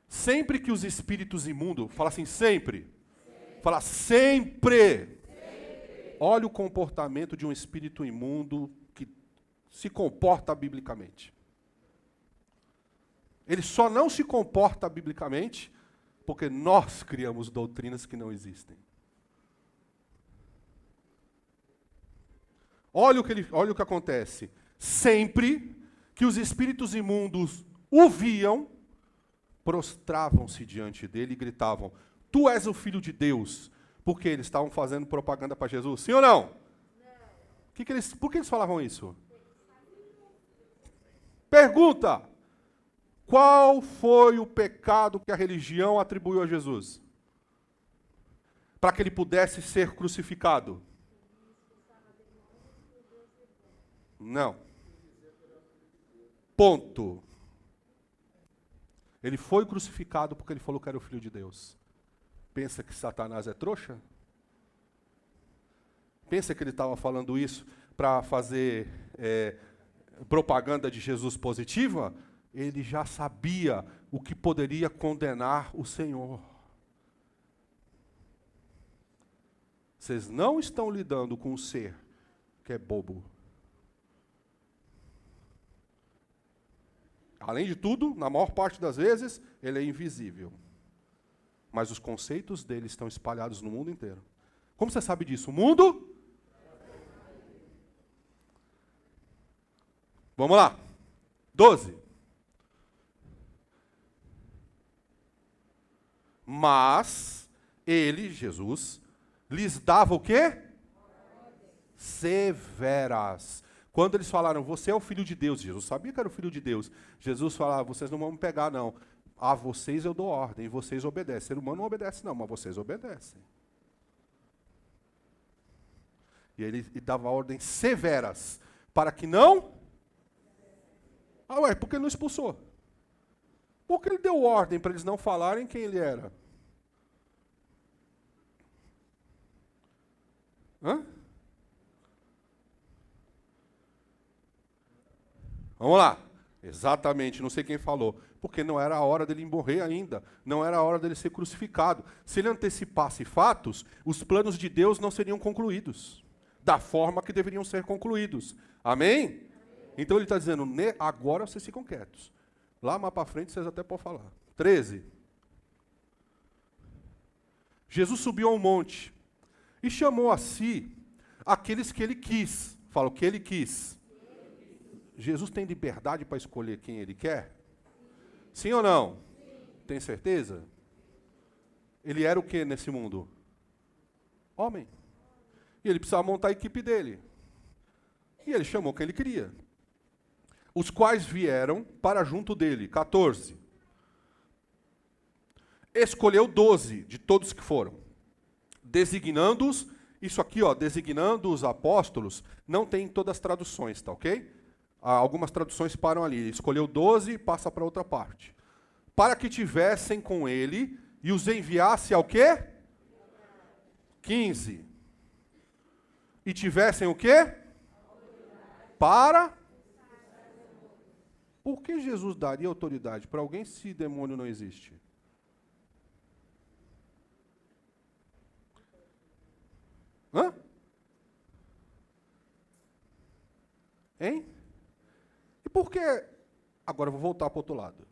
Sempre que os espíritos imundos, fala assim, sempre. Fala sempre. Olha o comportamento de um espírito imundo que se comporta biblicamente. Ele só não se comporta biblicamente porque nós criamos doutrinas que não existem. Olha o que acontece. Sempre que os espíritos imundos o viam, prostravam-se diante dele e gritavam: tu és o Filho de Deus. Porque eles estavam fazendo propaganda para Jesus? Sim ou não? Não. Por que eles falavam isso? Pergunta. Qual foi o pecado que a religião atribuiu a Jesus? Para que ele pudesse ser crucificado? Não. Ponto. Ele foi crucificado porque ele falou que era o Filho de Deus. Pensa que Satanás é trouxa? Pensa que ele estava falando isso para fazer propaganda de Jesus positiva? Ele já sabia o que poderia condenar o Senhor. Vocês não estão lidando com um ser que é bobo. Além de tudo, na maior parte das vezes, ele é invisível. Mas os conceitos dele estão espalhados no mundo inteiro. Como você sabe disso? O mundo? Vamos lá. 12. Mas ele, Jesus, lhes dava o quê? Severas. Quando eles falaram, você é o Filho de Deus, Jesus sabia que era o Filho de Deus. Jesus falava, vocês não vão me pegar, não. A vocês eu dou ordem, vocês obedecem. Ser humano não obedece, não, mas vocês obedecem. E ele dava ordens severas, para que não... por que não expulsou? Porque ele deu ordem para eles não falarem quem ele era. Hã? Vamos lá. Exatamente, não sei quem falou. Porque não era a hora dele morrer ainda. Não era a hora dele ser crucificado. Se ele antecipasse fatos, os planos de Deus não seriam concluídos da forma que deveriam ser concluídos. Amém? Então ele está dizendo, agora vocês ficam quietos. Lá mais para frente vocês até podem falar. 13. Jesus subiu a um monte e chamou a si aqueles que ele quis. Fala o que ele quis. Jesus tem liberdade para escolher quem ele quer? Sim ou não? Tem certeza? Ele era o que nesse mundo? Homem. E ele precisava montar a equipe dele. E ele chamou quem ele queria. Os quais vieram para junto dele. 14. Escolheu 12 de todos que foram. Designando-os, isso aqui, ó, designando os apóstolos, não tem em todas as traduções, tá ok? Algumas traduções param ali. Escolheu 12 e passa para outra parte. Para que tivessem com ele e os enviasse ao quê? 15. E tivessem o quê? Para... Por que Jesus daria autoridade para alguém se demônio não existe? Hã? Hein? E por que... Agora eu vou voltar para o outro lado.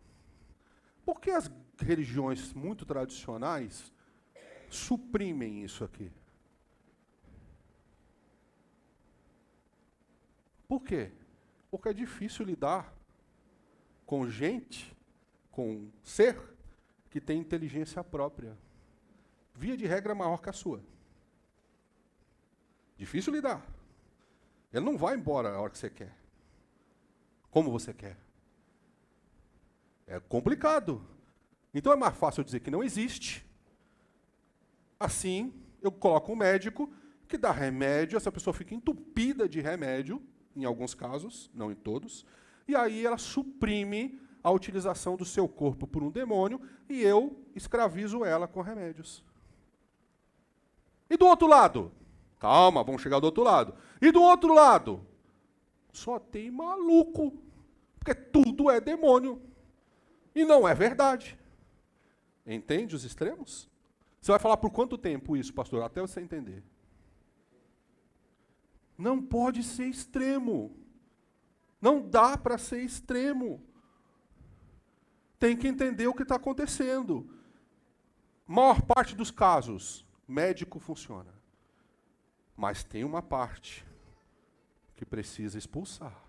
Por que as religiões muito tradicionais suprimem isso aqui? Por quê? Porque é difícil lidar com gente, com ser que tem inteligência própria. Via de regra maior que a sua. Difícil lidar. Ele não vai embora a hora que você quer. Como você quer. É complicado. Então é mais fácil eu dizer que não existe. Assim, eu coloco um médico que dá remédio, essa pessoa fica entupida de remédio, em alguns casos, não em todos, e aí ela suprime a utilização do seu corpo por um demônio e eu escravizo ela com remédios. E do outro lado? Calma, vamos chegar do outro lado. E do outro lado? Só tem maluco, porque tudo é demônio. E não é verdade. Entende os extremos? Você vai falar por quanto tempo isso, pastor? Até você entender. Não pode ser extremo. Não dá para ser extremo. Tem que entender o que está acontecendo. Maior parte dos casos, médico funciona. Mas tem uma parte que precisa expulsar.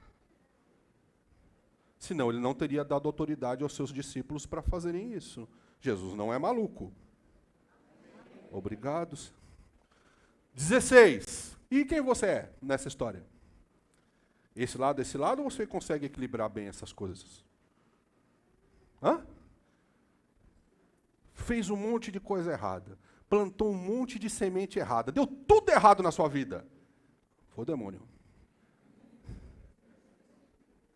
Senão ele não teria dado autoridade aos seus discípulos para fazerem isso. Jesus não é maluco. Obrigado. 16. E quem você é nessa história? Esse lado, ou você consegue equilibrar bem essas coisas? Hã? Fez um monte de coisa errada. Plantou um monte de semente errada. Deu tudo errado na sua vida. Foi o demônio.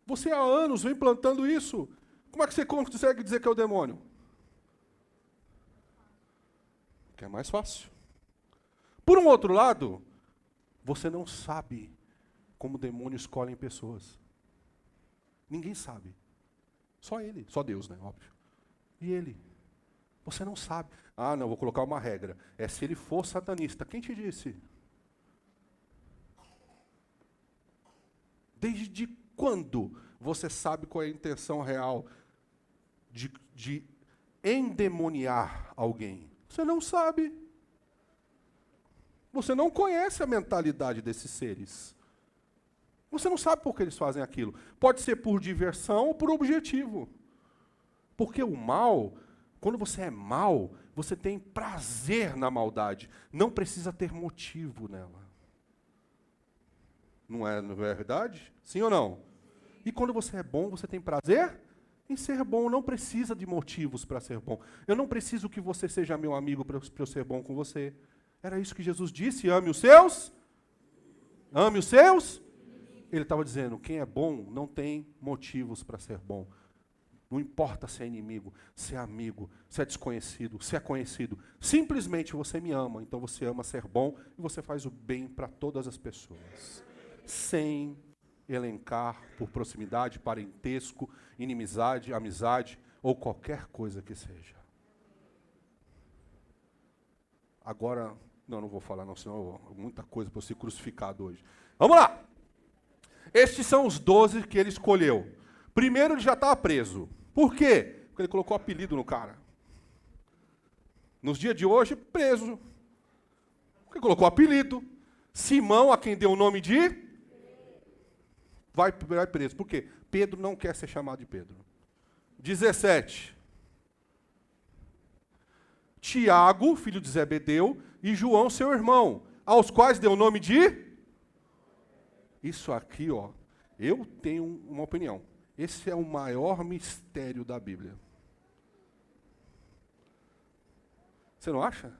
Você há anos vem plantando isso. Como é que você consegue dizer que é o demônio? Que é mais fácil. Por um outro lado, você não sabe como o demônio escolhe pessoas. Ninguém sabe. Só ele. Só Deus, né? Óbvio. E ele. Você não sabe. Ah, não, vou colocar uma regra. É se ele for satanista. Quem te disse? Desde quando você sabe qual é a intenção real de endemoniar alguém? Você não sabe. Você não conhece a mentalidade desses seres. Você não sabe por que eles fazem aquilo. Pode ser por diversão ou por objetivo. Porque o mal, quando você é mal, você tem prazer na maldade. Não precisa ter motivo nela. Não é verdade? Sim ou não? E quando você é bom, você tem prazer em ser bom. Não precisa de motivos para ser bom. Eu não preciso que você seja meu amigo para eu ser bom com você. Era isso que Jesus disse, ame os seus. Ame os seus. Ele estava dizendo, quem é bom não tem motivos para ser bom. Não importa se é inimigo, se é amigo, se é desconhecido, se é conhecido. Simplesmente você me ama, então você ama ser bom e você faz o bem para todas as pessoas. Sem elencar por proximidade, parentesco, inimizade, amizade ou qualquer coisa que seja. Agora, não vou falar não, senão muita coisa para eu ser crucificado hoje. Vamos lá! Estes são os 12 que ele escolheu. Primeiro ele já estava preso. Por quê? Porque ele colocou apelido no cara. Nos dias de hoje, preso. Porque colocou apelido. Simão, a quem deu o nome de... Vai preso. Por quê? Pedro não quer ser chamado de Pedro. 17. Tiago, filho de Zebedeu, e João, seu irmão, aos quais deu o nome de... Isso aqui, ó, eu tenho uma opinião. Esse é o maior mistério da Bíblia. Você não acha?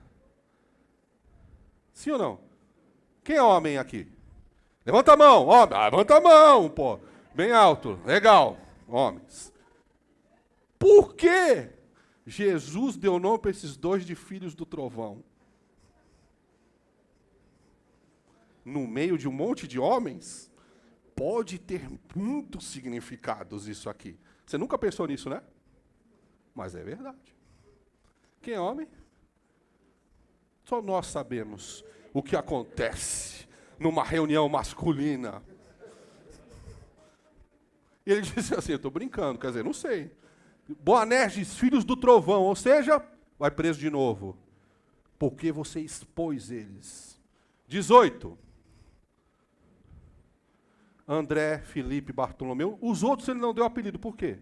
Sim ou não? Quem é homem aqui? Levanta a mão, homem. Levanta a mão, pô. Bem alto. Legal. Homens. Por que Jesus deu nome para esses 2 de filhos do trovão? No meio de um monte de homens? Pode ter muitos significados isso aqui. Você nunca pensou nisso, né? Mas é verdade. Quem é homem? Só nós sabemos o que acontece numa reunião masculina. E ele disse assim, eu estou brincando, quer dizer, não sei. Boanerges, filhos do trovão, ou seja, vai preso de novo. Porque você expôs eles. 18. André, Felipe, Bartolomeu. Os outros ele não deu apelido, por quê?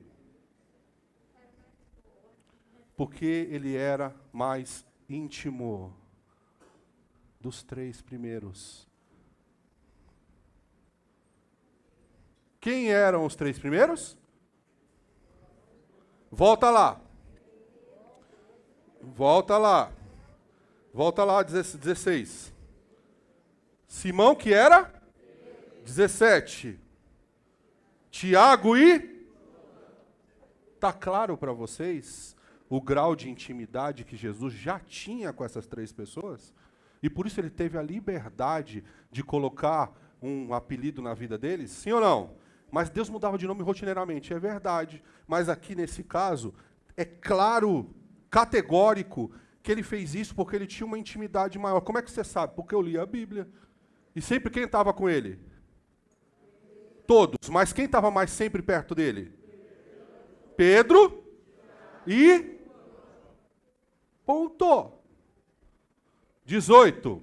Porque ele era mais íntimo dos 3 primeiros. Quem eram os 3 primeiros? Volta lá. Volta lá. Volta lá, 16. Simão, que era? 17. Tiago e... Está claro para vocês o grau de intimidade que Jesus já tinha com essas 3 pessoas? E por isso ele teve a liberdade de colocar um apelido na vida deles? Sim ou não? Mas Deus mudava de nome rotineiramente, é verdade. Mas aqui nesse caso, é claro, categórico, que ele fez isso porque ele tinha uma intimidade maior. Como é que você sabe? Porque eu li a Bíblia. E sempre quem estava com ele? Todos. Mas quem estava mais sempre perto dele? Pedro e... Ponto. 18.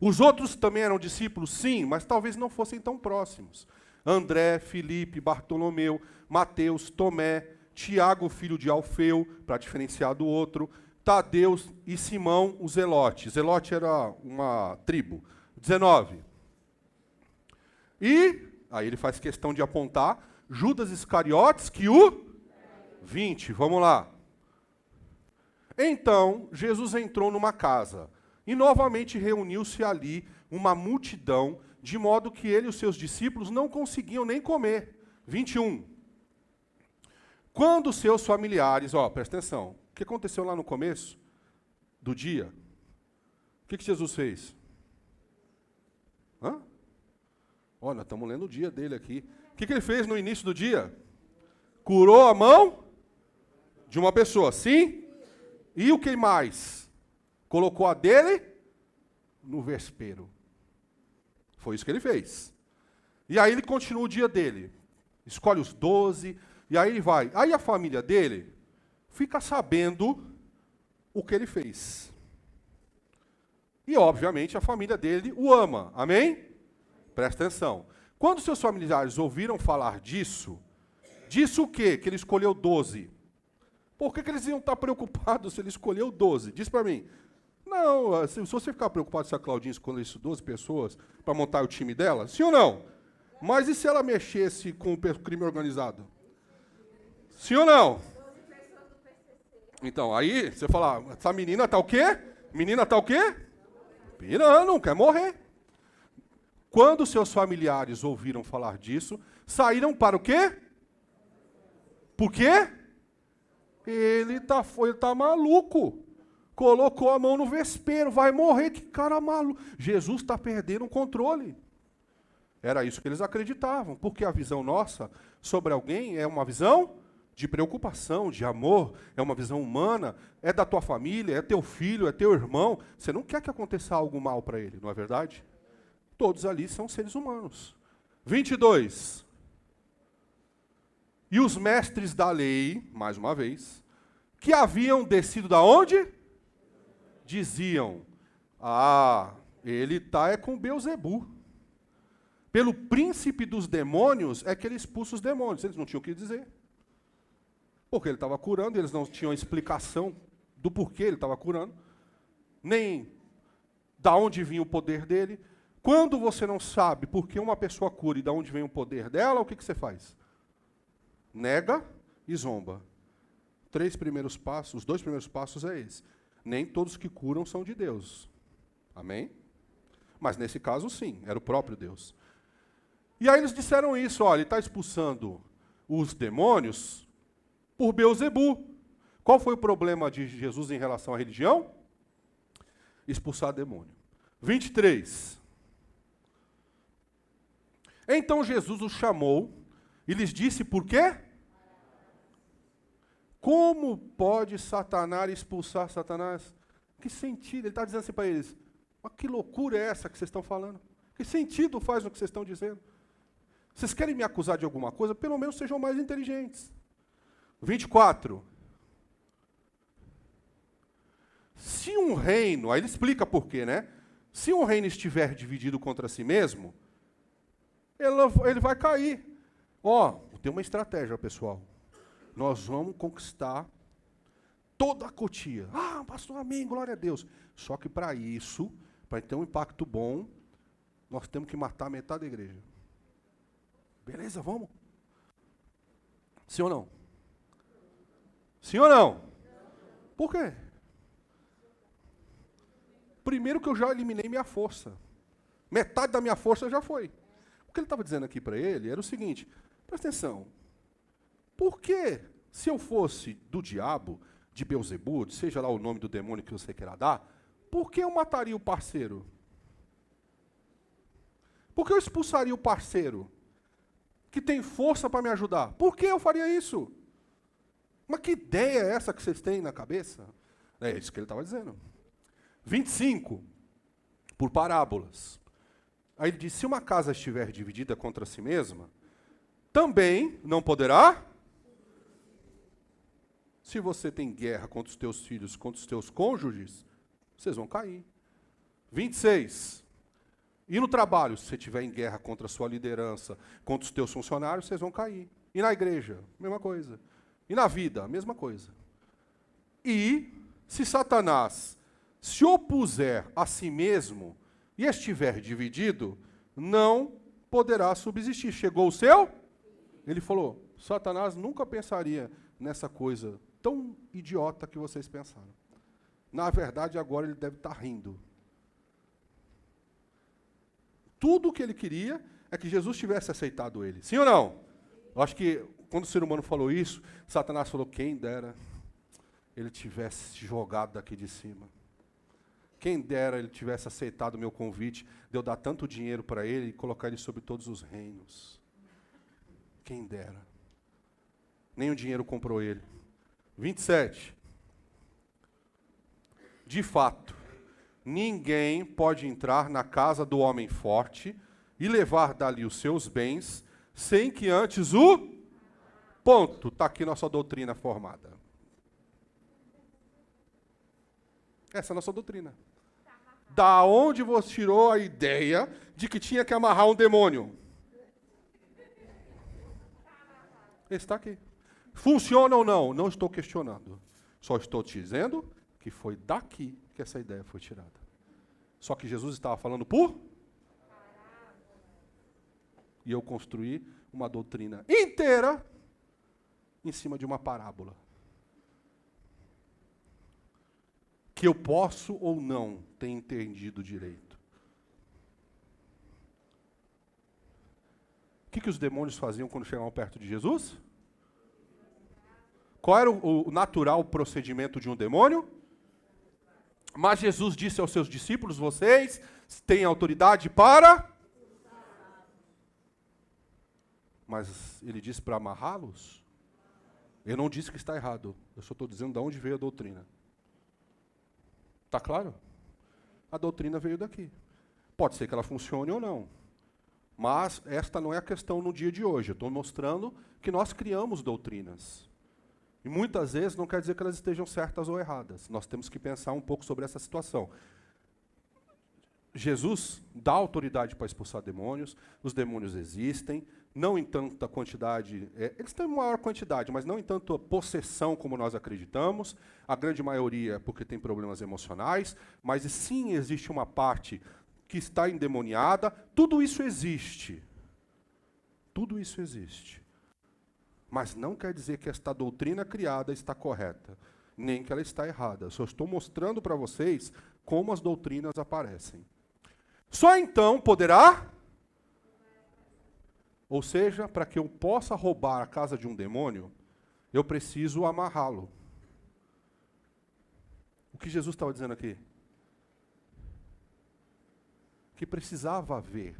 Os outros também eram discípulos? Sim, mas talvez não fossem tão próximos. André, Felipe, Bartolomeu, Mateus, Tomé, Tiago, filho de Alfeu, para diferenciar do outro, Tadeu e Simão, o Zelote. Zelote era uma tribo. 19. E, aí ele faz questão de apontar, Judas Iscariotes, que o... 20, vamos lá. Então, Jesus entrou numa casa, e novamente reuniu-se ali uma multidão, de modo que ele e os seus discípulos não conseguiam nem comer. 21. Quando seus familiares... presta atenção. O que aconteceu lá no começo do dia? O que Jesus fez? Olha, estamos lendo o dia dele aqui. O que ele fez no início do dia? Curou a mão de uma pessoa, sim? E o que mais? Colocou a dele no vespeiro. Foi isso que ele fez. E aí ele continua o dia dele. Escolhe os 12, e aí ele vai. Aí a família dele fica sabendo o que ele fez. E, obviamente, a família dele o ama. Amém? Presta atenção. Quando seus familiares ouviram falar disso, disse o quê? Que ele escolheu 12. Por que eles iam estar preocupados se ele escolheu 12? Diz para mim. Não, se você ficar preocupado se a Claudinha escolheu 12 pessoas para montar o time dela, sim ou não? Mas e se ela mexesse com o crime organizado? Sim ou não? Então, aí você fala, essa menina tá o quê? Menina tá o quê? Pirando, quer morrer. Quando seus familiares ouviram falar disso, saíram para o quê? Por quê? Ele tá maluco. Colocou a mão no vespeiro, vai morrer, que cara maluco. Jesus está perdendo o controle. Era isso que eles acreditavam, porque a visão nossa sobre alguém é uma visão de preocupação, de amor, é uma visão humana, é da tua família, é teu filho, é teu irmão. Você não quer que aconteça algo mal para ele, não é verdade? Todos ali são seres humanos. 22. E os mestres da lei, mais uma vez, que haviam descido da onde? Diziam, ele está com Beelzebu. Pelo príncipe dos demônios é que ele expulsa os demônios. Eles não tinham o que dizer. Porque ele estava curando, eles não tinham explicação do porquê ele estava curando, nem da onde vinha o poder dele. Quando você não sabe por que uma pessoa cura e de onde vem o poder dela, o que você faz? Nega e zomba. Os 2 primeiros passos é esse. Nem todos que curam são de Deus. Amém? Mas nesse caso, sim, era o próprio Deus. E aí eles disseram isso, olha, ele está expulsando os demônios por Beelzebu. Qual foi o problema de Jesus em relação à religião? Expulsar demônio. 23. Então Jesus os chamou e lhes disse por quê? Como pode Satanás expulsar Satanás? Que sentido? Ele está dizendo assim para eles, mas que loucura é essa que vocês estão falando? Que sentido faz o que vocês estão dizendo? Vocês querem me acusar de alguma coisa? Pelo menos sejam mais inteligentes. 24. Se um reino, aí ele explica por quê, né? Se um reino estiver dividido contra si mesmo, ele vai cair. Tem uma estratégia, pessoal. Nós vamos conquistar toda a Cotia. Pastor, amém, glória a Deus. Só que para isso, para ter um impacto bom, nós temos que matar metade da igreja. Beleza, vamos? Sim ou não? Sim ou não? Por quê? Primeiro que eu já eliminei minha força. Metade da minha força já foi. O que ele estava dizendo aqui para ele era o seguinte, presta atenção, por que, se eu fosse do diabo, de Beelzebu, seja lá o nome do demônio que você queira dar, por que eu mataria o parceiro? Por que eu expulsaria o parceiro que tem força para me ajudar? Por que eu faria isso? Mas que ideia é essa que vocês têm na cabeça? É isso que ele estava dizendo. 25, por parábolas. Aí ele diz, se uma casa estiver dividida contra si mesma, também não poderá. Se você tem guerra contra os teus filhos, contra os teus cônjuges, vocês vão cair. 26. E no trabalho, se você estiver em guerra contra a sua liderança, contra os teus funcionários, vocês vão cair. E na igreja, mesma coisa. E na vida, a mesma coisa. E se Satanás se opuser a si mesmo e estiver dividido, não poderá subsistir. Chegou o seu? Ele falou, Satanás nunca pensaria nessa coisa tão idiota que vocês pensaram. Na verdade, agora ele deve estar rindo. Tudo o que ele queria é que Jesus tivesse aceitado ele. Sim ou não? Eu acho que, quando o ser humano falou isso, Satanás falou, quem dera ele tivesse jogado daqui de cima. Quem dera ele tivesse aceitado o meu convite de eu dar tanto dinheiro para ele e colocar ele sobre todos os reinos. Quem dera. Nem o dinheiro comprou ele. 27. De fato, ninguém pode entrar na casa do homem forte e levar dali os seus bens, sem que antes o... Ponto. Está aqui nossa doutrina formada. Essa é a nossa doutrina. Da onde você tirou a ideia de que tinha que amarrar um demônio? Está aqui. Funciona ou não? Não estou questionando. Só estou te dizendo que foi daqui que essa ideia foi tirada. Só que Jesus estava falando por? E eu construí uma doutrina inteira em cima de uma parábola. Que eu posso ou não ter entendido direito. O que os demônios faziam quando chegavam perto de Jesus? Qual era o natural procedimento de um demônio? Mas Jesus disse aos seus discípulos, vocês têm autoridade para... Mas ele disse para amarrá-los? Eu não disse que está errado. Eu só estou dizendo de onde veio a doutrina. Está claro? A doutrina veio daqui. Pode ser que ela funcione ou não. Mas esta não é a questão no dia de hoje. Eu estou mostrando que nós criamos doutrinas. E muitas vezes não quer dizer que elas estejam certas ou erradas. Nós temos que pensar um pouco sobre essa situação. Jesus dá autoridade para expulsar demônios, os demônios existem, não em tanta quantidade, eles têm maior quantidade, mas não em tanta possessão como nós acreditamos, a grande maioria é porque tem problemas emocionais, mas sim existe uma parte que está endemoniada, tudo isso existe. Tudo isso existe. Mas não quer dizer que esta doutrina criada está correta, nem que ela está errada. Eu só estou mostrando para vocês como as doutrinas aparecem. Só então poderá, ou seja, para que eu possa roubar a casa de um demônio, eu preciso amarrá-lo. O que Jesus estava dizendo aqui? Que precisava haver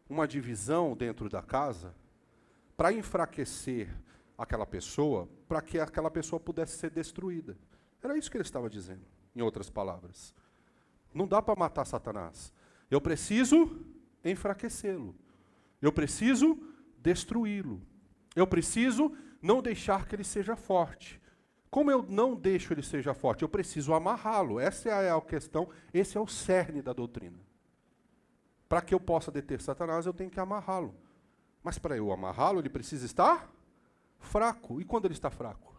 uma divisão dentro da casa para enfraquecer aquela pessoa, para que aquela pessoa pudesse ser destruída. Era isso que ele estava dizendo, em outras palavras. Não dá para matar Satanás. Eu preciso enfraquecê-lo. Eu preciso destruí-lo. Eu preciso não deixar que ele seja forte. Como eu não deixo ele seja forte? Eu preciso amarrá-lo. Essa é a questão, esse é o cerne da doutrina. Para que eu possa deter Satanás, eu tenho que amarrá-lo. Mas para eu amarrá-lo, ele precisa estar fraco. E quando ele está fraco?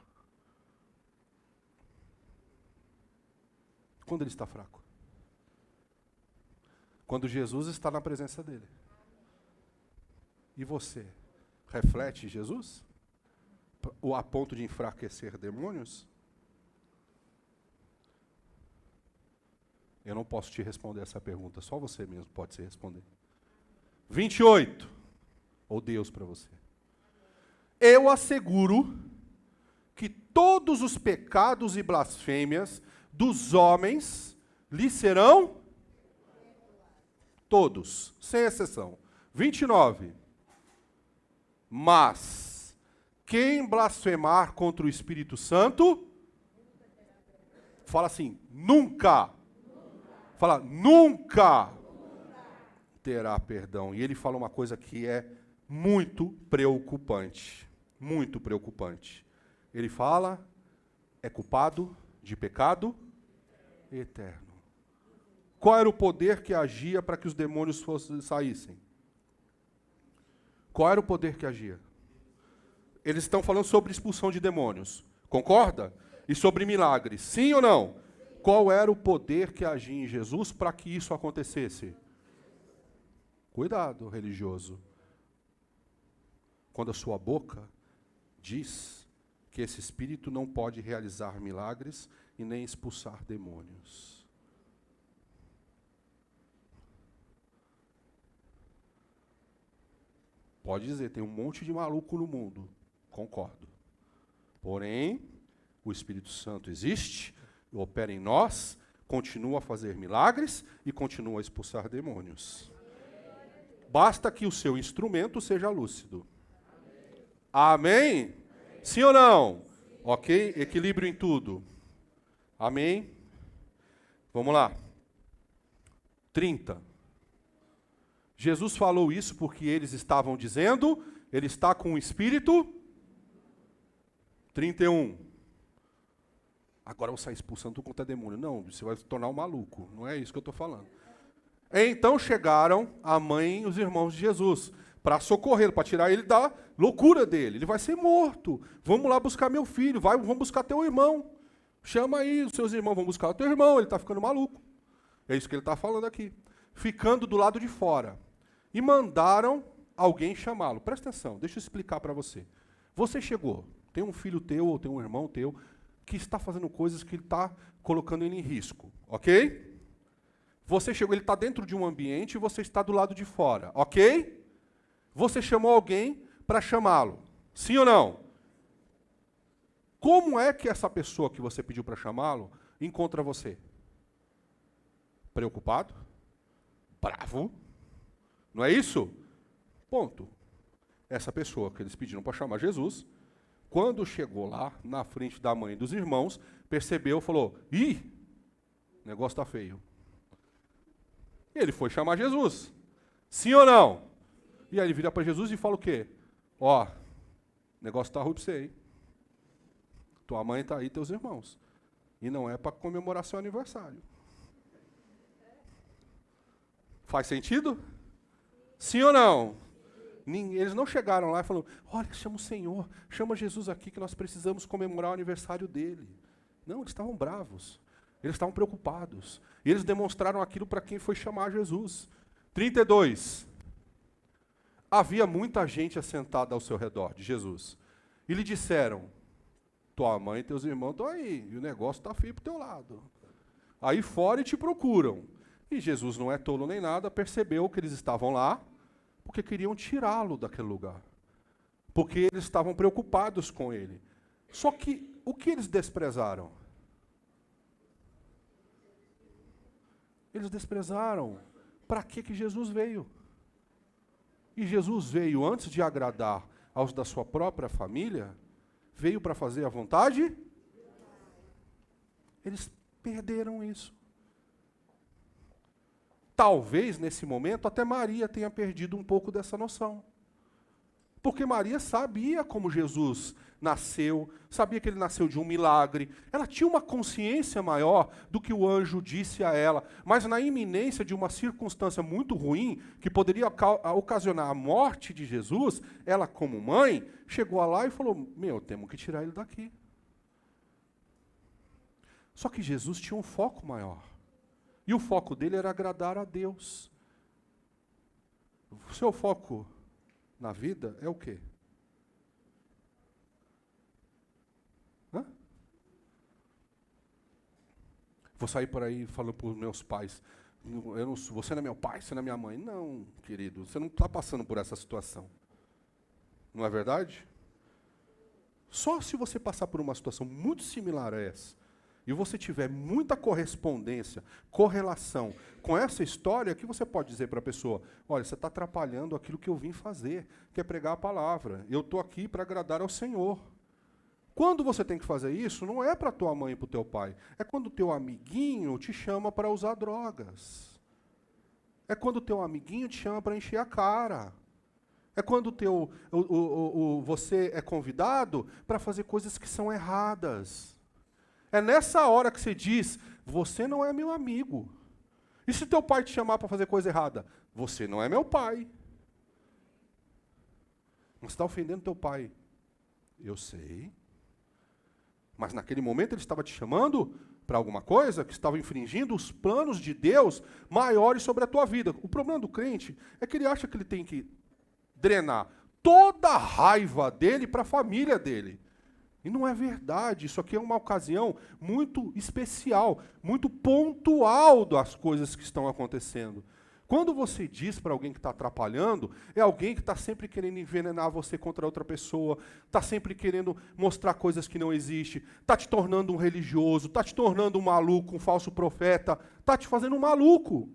Quando ele está fraco? Quando Jesus está na presença dele. E você? Reflete Jesus? Ou a ponto de enfraquecer demônios? Eu não posso te responder essa pergunta, só você mesmo pode se responder. 28. Ou Deus para você. Eu asseguro que todos os pecados e blasfêmias dos homens lhe serão todos, sem exceção. 29. Mas quem blasfemar contra o Espírito Santo, fala assim, nunca. Fala, nunca terá perdão. E ele fala uma coisa que é muito preocupante. Muito preocupante. Ele fala, é culpado de pecado eterno. Qual era o poder que agia para que os demônios saíssem? Qual era o poder que agia? Eles estão falando sobre expulsão de demônios. Concorda? E sobre milagres. Sim ou não? Qual era o poder que agia em Jesus para que isso acontecesse? Cuidado, religioso. Quando a sua boca diz que esse espírito não pode realizar milagres e nem expulsar demônios. Pode dizer, tem um monte de maluco no mundo. Concordo. Porém, o Espírito Santo existe, opera em nós, continua a fazer milagres e continua a expulsar demônios. Basta que o seu instrumento seja lúcido. Amém? Sim ou não? Ok? Equilíbrio em tudo. Amém? Vamos lá. 30. Jesus falou isso porque eles estavam dizendo, ele está com o Espírito. 31. Agora eu vou sair expulsando tudo quanto é demônio. Não, você vai se tornar um maluco. Não é isso que eu estou falando. Então chegaram a mãe e os irmãos de Jesus para socorrê-lo, para tirar ele da loucura dele. Ele vai ser morto. Vamos lá buscar meu filho. Vamos buscar teu irmão. Chama aí os seus irmãos, vão buscar o teu irmão. Ele está ficando maluco. É isso que ele está falando aqui. Ficando do lado de fora. E mandaram alguém chamá-lo. Presta atenção, deixa eu explicar para você. Você chegou, tem um filho teu ou tem um irmão teu que está fazendo coisas que ele está colocando ele em risco, ok? Você chegou, ele está dentro de um ambiente e você está do lado de fora, ok? Você chamou alguém para chamá-lo, sim ou não? Como é que essa pessoa que você pediu para chamá-lo encontra você? Preocupado? Bravo? Não é isso? Ponto. Essa pessoa que eles pediram para chamar Jesus, quando chegou lá, na frente da mãe e dos irmãos, percebeu e falou, ih, o negócio está feio. E ele foi chamar Jesus. Sim ou não? E aí ele vira para Jesus e fala o quê? Ó, o negócio está ruim para você, hein? Tua mãe está aí, teus irmãos. E não é para comemorar seu aniversário. Faz sentido? Sim ou não? Eles não chegaram lá e falaram, olha, chama o Senhor, chama Jesus aqui que nós precisamos comemorar o aniversário dele. Não, eles estavam bravos. Eles estavam preocupados. E eles demonstraram aquilo para quem foi chamar Jesus. 32. Havia muita gente assentada ao seu redor de Jesus. E lhe disseram, tua mãe e teus irmãos estão aí, e o negócio está feio para o teu lado. Aí fora e te procuram. E Jesus não é tolo nem nada, percebeu que eles estavam lá, porque queriam tirá-lo daquele lugar. Porque eles estavam preocupados com ele. Só que, o que eles desprezaram? Eles desprezaram. Para que Jesus veio? E Jesus veio, antes de agradar aos da sua própria família, veio para fazer a vontade? Eles perderam isso. Talvez, nesse momento, até Maria tenha perdido um pouco dessa noção. Porque Maria sabia como Jesus nasceu, sabia que ele nasceu de um milagre. Ela tinha uma consciência maior do que o anjo disse a ela. Mas na iminência de uma circunstância muito ruim, que poderia ocasionar a morte de Jesus, ela, como mãe, chegou lá e falou, temos que tirar ele daqui. Só que Jesus tinha um foco maior. E o foco dele era agradar a Deus. O seu foco na vida é o quê? Vou sair por aí falando para os meus pais, você não é meu pai, você não é minha mãe. Não, querido, você não está passando por essa situação. Não é verdade? Só se você passar por uma situação muito similar a essa, e você tiver muita correspondência, correlação com essa história, que você pode dizer para a pessoa, olha, você está atrapalhando aquilo que eu vim fazer, que é pregar a palavra. Eu estou aqui para agradar ao Senhor. Quando você tem que fazer isso, não é para tua mãe e para o teu pai. É quando o teu amiguinho te chama para usar drogas. É quando o teu amiguinho te chama para encher a cara. É quando você é convidado para fazer coisas que são erradas. É nessa hora que você diz, você não é meu amigo. E se teu pai te chamar para fazer coisa errada? Você não é meu pai. Você está ofendendo teu pai. Eu sei. Mas naquele momento ele estava te chamando para alguma coisa que estava infringindo os planos de Deus maiores sobre a tua vida. O problema do crente é que ele acha que ele tem que drenar toda a raiva dele para a família dele. E não é verdade. Isso aqui é uma ocasião muito especial, muito pontual das coisas que estão acontecendo. Quando você diz para alguém que está atrapalhando, é alguém que está sempre querendo envenenar você contra outra pessoa, está sempre querendo mostrar coisas que não existem, está te tornando um religioso, está te tornando um maluco, um falso profeta, está te fazendo um maluco.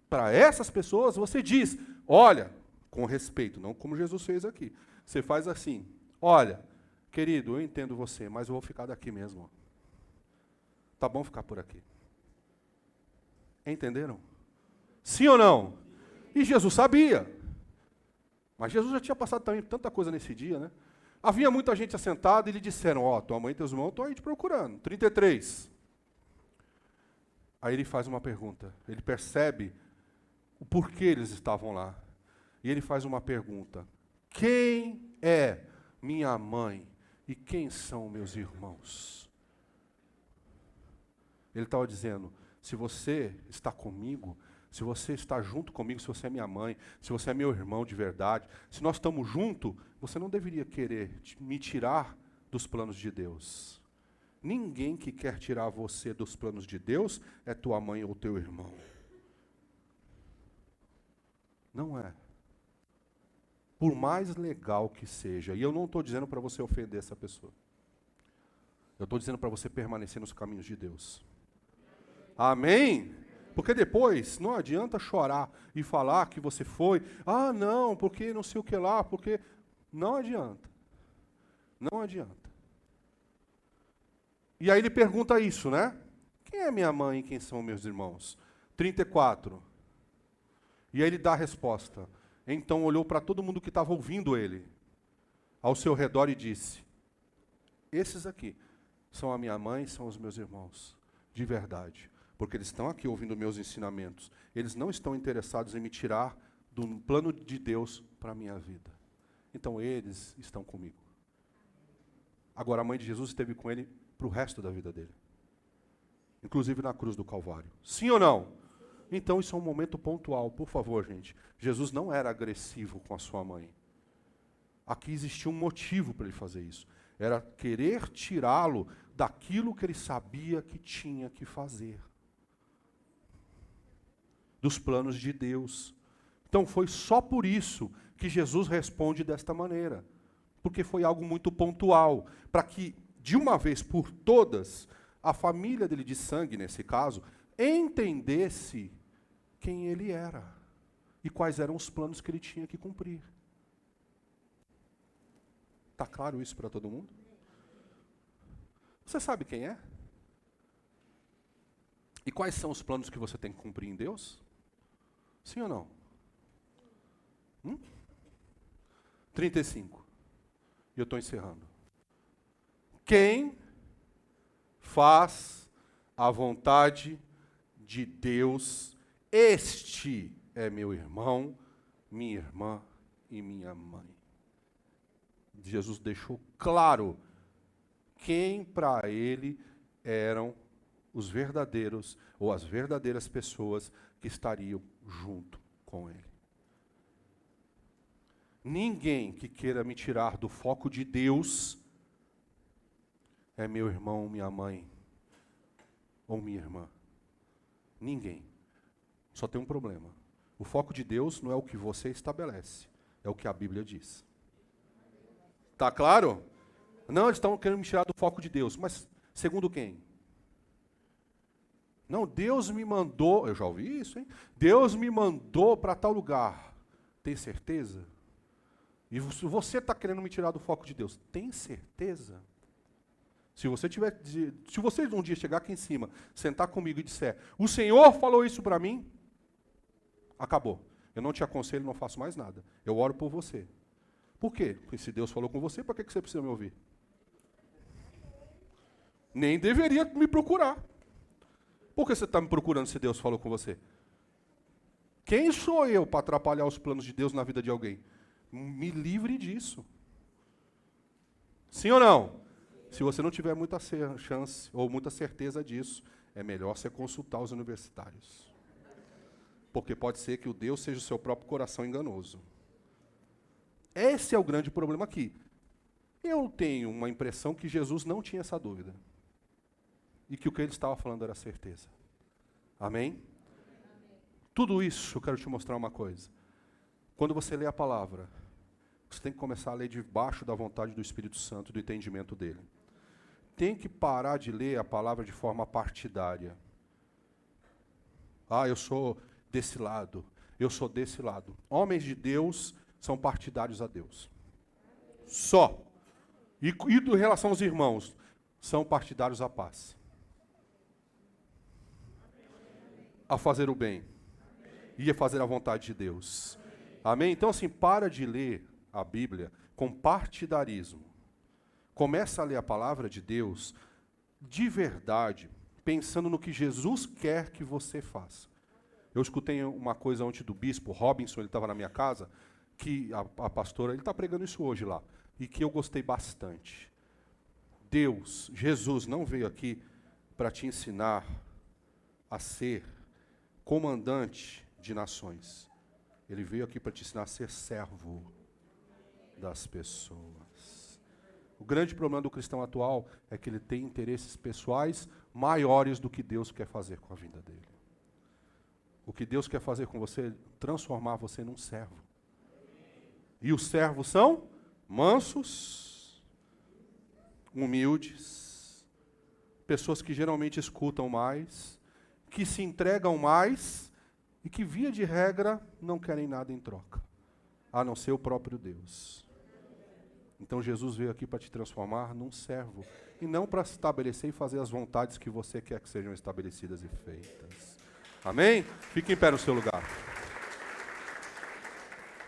Para essas pessoas, você diz, olha, com respeito, não como Jesus fez aqui. Você faz assim, olha, querido, eu entendo você, mas eu vou ficar daqui mesmo. Tá bom ficar por aqui. Entenderam? Sim ou não? E Jesus sabia. Mas Jesus já tinha passado também tanta coisa nesse dia, né? Havia muita gente assentada e lhe disseram, ó, tua mãe e teus irmãos estão aí te procurando. 33. Aí ele faz uma pergunta. Ele percebe o porquê eles estavam lá. E ele faz uma pergunta. Quem é minha mãe e quem são meus irmãos? Ele estava dizendo, se você está comigo, se você está junto comigo, se você é minha mãe, se você é meu irmão de verdade, se nós estamos juntos, você não deveria querer me tirar dos planos de Deus. Ninguém que quer tirar você dos planos de Deus é tua mãe ou teu irmão. Não é. Por mais legal que seja, e eu não estou dizendo para você ofender essa pessoa. Eu estou dizendo para você permanecer nos caminhos de Deus. Amém? Porque depois não adianta chorar e falar que você foi. Ah, não, porque não sei o que lá, porque... Não adianta. Não adianta. E aí ele pergunta isso, né? Quem é minha mãe e quem são meus irmãos? 34. E aí ele dá a resposta. Então olhou para todo mundo que estava ouvindo ele ao seu redor e disse: esses aqui são a minha mãe, são os meus irmãos, de verdade. Porque eles estão aqui ouvindo meus ensinamentos. Eles não estão interessados em me tirar do plano de Deus para a minha vida. Então eles estão comigo. Agora a mãe de Jesus esteve com ele para o resto da vida dele. Inclusive na cruz do Calvário. Sim ou não? Então isso é um momento pontual. Por favor, gente. Jesus não era agressivo com a sua mãe. Aqui existia um motivo para ele fazer isso. Era querer tirá-lo daquilo que ele sabia que tinha que fazer. Dos planos de Deus. Então foi só por isso que Jesus responde desta maneira. Porque foi algo muito pontual. Para que, de uma vez por todas, a família dele de sangue, nesse caso, entendesse quem ele era. E quais eram os planos que ele tinha que cumprir. Está claro isso para todo mundo? Você sabe quem é? E quais são os planos que você tem que cumprir em Deus? Sim ou não? 35. E eu estou encerrando. Quem faz a vontade de Deus, este é meu irmão, minha irmã e minha mãe. Jesus deixou claro quem para ele eram os verdadeiros ou as verdadeiras pessoas que estariam junto com ele. Ninguém que queira me tirar do foco de Deus é meu irmão, minha mãe ou minha irmã. Ninguém. Só tem um problema. O foco de Deus não é o que você estabelece, é o que a Bíblia diz. Tá claro? Não, eles estão querendo me tirar do foco de Deus. Mas segundo quem? Não, Deus me mandou... Eu já ouvi isso, hein? Deus me mandou para tal lugar. Tem certeza? E você está querendo me tirar do foco de Deus. Tem certeza? Se você um dia chegar aqui em cima, sentar comigo e disser, o Senhor falou isso para mim, acabou. Eu não te aconselho, não faço mais nada. Eu oro por você. Por quê? Porque se Deus falou com você, para que você precisa me ouvir? Nem deveria me procurar. Por que você está me procurando se Deus falou com você? Quem sou eu para atrapalhar os planos de Deus na vida de alguém? Me livre disso. Sim ou não? Se você não tiver muita chance ou muita certeza disso, é melhor você consultar os universitários. Porque pode ser que o Deus seja o seu próprio coração enganoso. Esse é o grande problema aqui. Eu tenho uma impressão que Jesus não tinha essa dúvida. E que o que ele estava falando era certeza. Amém? Tudo isso, eu quero te mostrar uma coisa. Quando você lê a palavra, você tem que começar a ler debaixo da vontade do Espírito Santo, do entendimento dele. Tem que parar de ler a palavra de forma partidária. Ah, eu sou desse lado, eu sou desse lado. Homens de Deus são partidários a Deus. Só. E em relação aos irmãos, são partidários à paz. A fazer o bem. E a fazer a vontade de Deus. Amém? Então, assim, para de ler a Bíblia com partidarismo. Começa a ler a palavra de Deus de verdade, pensando no que Jesus quer que você faça. Eu escutei uma coisa ontem do bispo Robinson, ele estava na minha casa, que a pastora, ele está pregando isso hoje lá, e que eu gostei bastante. Deus, Jesus, não veio aqui para te ensinar a ser comandante de nações. Ele veio aqui para te ensinar a ser servo das pessoas. O grande problema do cristão atual é que ele tem interesses pessoais maiores do que Deus quer fazer com a vida dele. O que Deus quer fazer com você é transformar você num servo. E os servos são mansos, humildes, pessoas que geralmente escutam mais, que se entregam mais e que, via de regra, não querem nada em troca, a não ser o próprio Deus. Então Jesus veio aqui para te transformar num servo, e não para estabelecer e fazer as vontades que você quer que sejam estabelecidas e feitas. Amém? Fique em pé no seu lugar.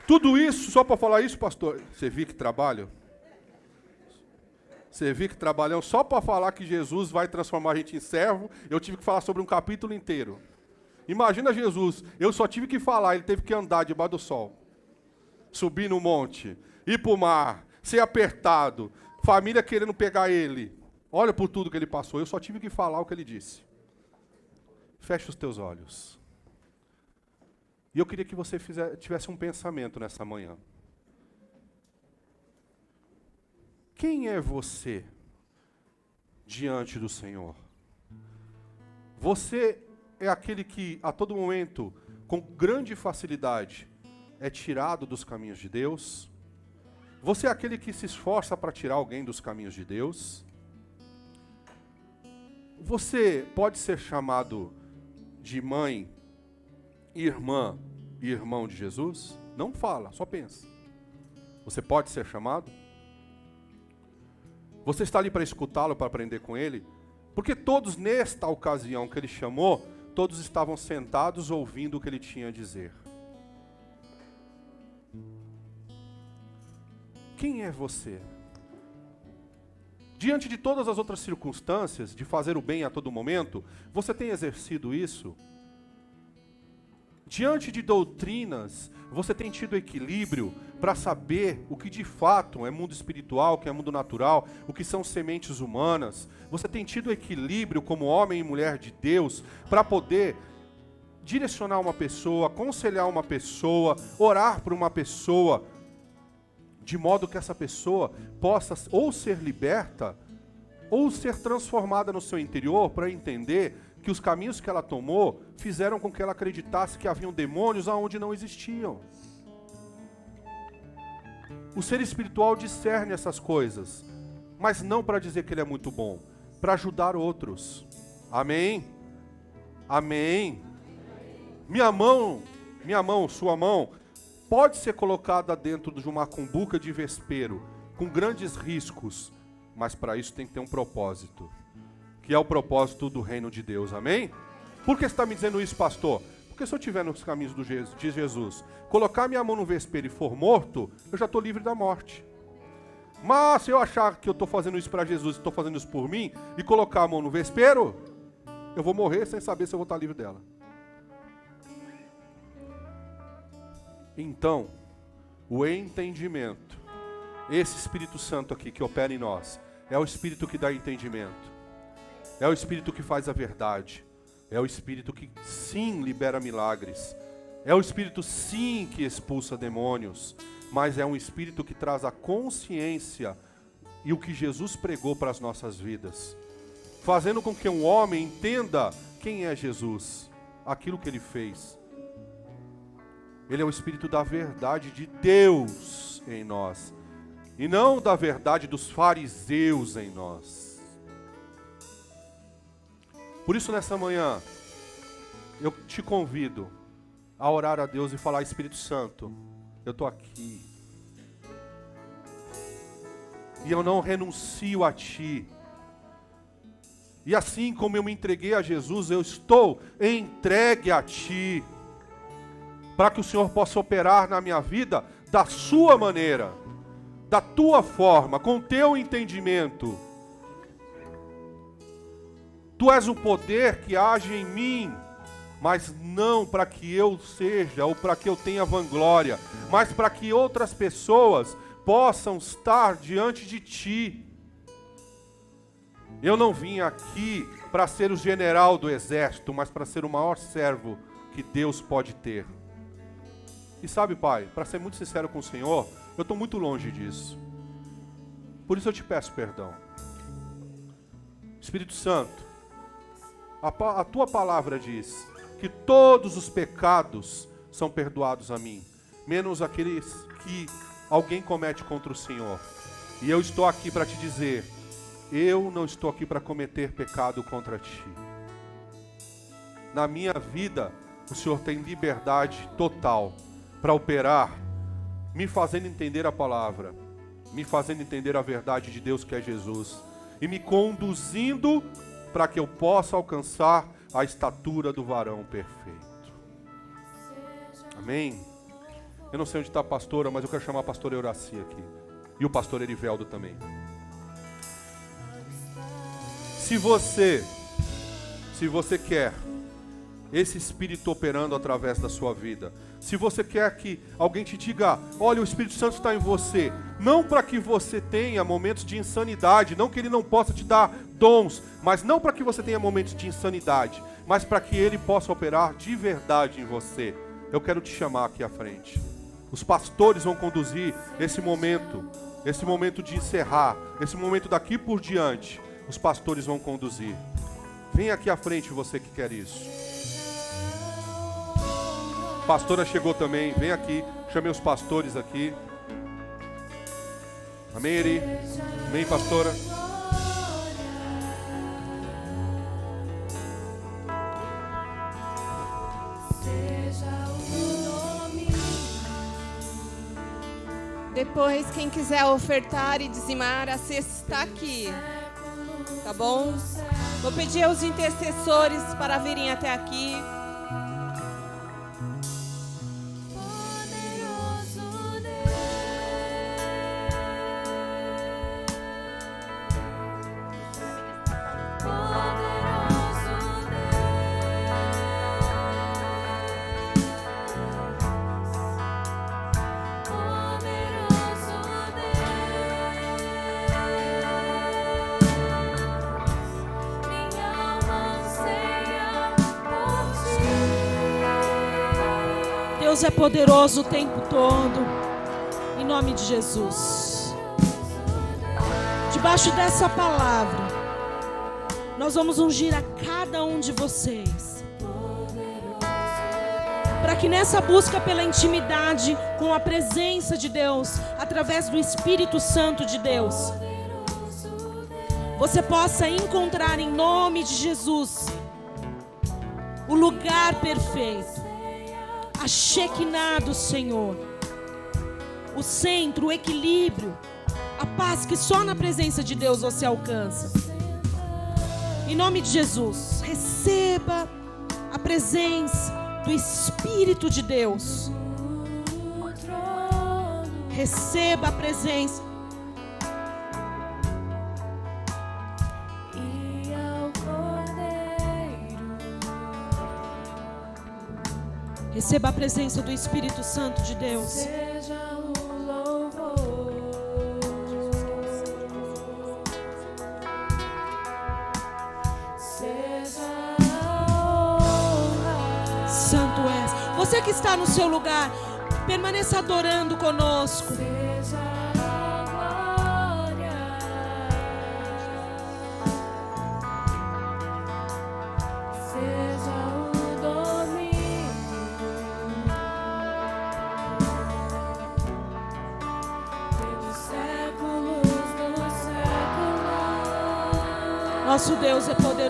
Tudo isso, só para falar isso, pastor, você viu que trabalho? Você viu que trabalham só para falar que Jesus vai transformar a gente em servo, eu tive que falar sobre um capítulo inteiro. Imagina Jesus, eu só tive que falar, ele teve que andar debaixo do sol, subir no monte, ir para o mar, ser apertado, família querendo pegar ele. Olha por tudo que ele passou, eu só tive que falar o que ele disse. Feche os teus olhos. E eu queria que você tivesse um pensamento nessa manhã. Quem é você diante do Senhor? Você é aquele que, a todo momento, com grande facilidade, é tirado dos caminhos de Deus? Você é aquele que se esforça para tirar alguém dos caminhos de Deus? Você pode ser chamado de mãe, irmã e irmão de Jesus? Não fala, só pensa. Você pode ser chamado? Você está ali para escutá-lo, para aprender com ele? Porque todos, nesta ocasião que ele chamou, todos estavam sentados ouvindo o que ele tinha a dizer. Quem é você? Diante de todas as outras circunstâncias, de fazer o bem a todo momento, você tem exercido isso? Diante de doutrinas, você tem tido equilíbrio para saber o que de fato é mundo espiritual, o que é mundo natural, o que são sementes humanas? Você tem tido equilíbrio como homem e mulher de Deus para poder direcionar uma pessoa, aconselhar uma pessoa, orar por uma pessoa, de modo que essa pessoa possa ou ser liberta, ou ser transformada no seu interior para entender que os caminhos que ela tomou fizeram com que ela acreditasse que haviam demônios aonde não existiam. O ser espiritual discerne essas coisas, mas não para dizer que ele é muito bom, para ajudar outros. Amém? Amém? Minha mão, sua mão, pode ser colocada dentro de uma cumbuca de vespeiro, com grandes riscos, mas para isso tem que ter um propósito, que é o propósito do reino de Deus, amém? Por que você está me dizendo isso, pastor? Porque se eu estiver nos caminhos de Jesus, colocar minha mão no vespeiro e for morto, eu já estou livre da morte. Mas se eu achar que eu estou fazendo isso para Jesus, estou fazendo isso por mim, e colocar a mão no vespeiro, eu vou morrer sem saber se eu vou estar livre dela. Então, o entendimento, esse Espírito Santo aqui que opera em nós, é o Espírito que dá entendimento, é o Espírito que faz a verdade, é o Espírito que sim libera milagres, é o Espírito sim que expulsa demônios, mas é um Espírito que traz a consciência e o que Jesus pregou para as nossas vidas, fazendo com que um homem entenda quem é Jesus, aquilo que ele fez. Ele é o Espírito da verdade de Deus em nós, e não da verdade dos fariseus em nós. Por isso, nessa manhã, eu te convido a orar a Deus e falar: Espírito Santo, eu estou aqui, e eu não renuncio a Ti. E assim como eu me entreguei a Jesus, eu estou entregue a Ti, para que o Senhor possa operar na minha vida da sua maneira, da tua forma, com o teu entendimento. Tu és o poder que age em mim, mas não para que eu seja, ou para que eu tenha vanglória, mas para que outras pessoas possam estar diante de Ti. Eu não vim aqui para ser o general do exército, mas para ser o maior servo que Deus pode ter. E sabe, Pai, para ser muito sincero com o Senhor, eu estou muito longe disso. Por isso eu te peço perdão. Espírito Santo, a Tua palavra diz que todos os pecados são perdoados a mim, menos aqueles que alguém comete contra o Senhor. E eu estou aqui para te dizer eu não estou aqui para cometer pecado contra ti. Na minha vida, o Senhor tem liberdade total para operar, me fazendo entender a palavra, me fazendo entender a verdade de Deus que é Jesus, e me conduzindo para que eu possa alcançar a estatura do varão perfeito. Amém? Eu não sei onde está a pastora, mas eu quero chamar a pastora Euraci aqui. E o pastor Eriveldo também. Se você quer esse Espírito operando através da sua vida, se você quer que alguém te diga, olha, o Espírito Santo está em você, não para que você tenha momentos de insanidade, não que Ele não possa te dar dons, mas não para que você tenha momentos de insanidade, mas para que Ele possa operar de verdade em você, eu quero te chamar aqui à frente. Os pastores vão conduzir esse momento de encerrar, esse momento daqui por diante, os pastores vão conduzir. Vem aqui à frente você que quer isso. A pastora chegou também, vem aqui, chamei os pastores aqui. Amém, Eri? Amém, pastora? Depois, quem quiser ofertar e dizimar, a cesta está aqui, tá bom? Vou pedir aos intercessores para virem até aqui. Deus é poderoso o tempo todo, em nome de Jesus. Debaixo dessa palavra, nós vamos ungir a cada um de vocês, para que nessa busca pela intimidade com a presença de Deus, através do Espírito Santo de Deus, você possa encontrar em nome de Jesus o lugar perfeito, a Shekinah do Senhor, o centro, o equilíbrio, a paz que só na presença de Deus você alcança. Em nome de Jesus, receba a presença do Espírito de Deus. Receba a presença. Receba a presença do Espírito Santo de Deus. Seja o louvor, seja a honra. Santo és. Você que está no seu lugar, permaneça adorando conosco. Seja a glória, seja o domínio. Nosso Deus é poderoso.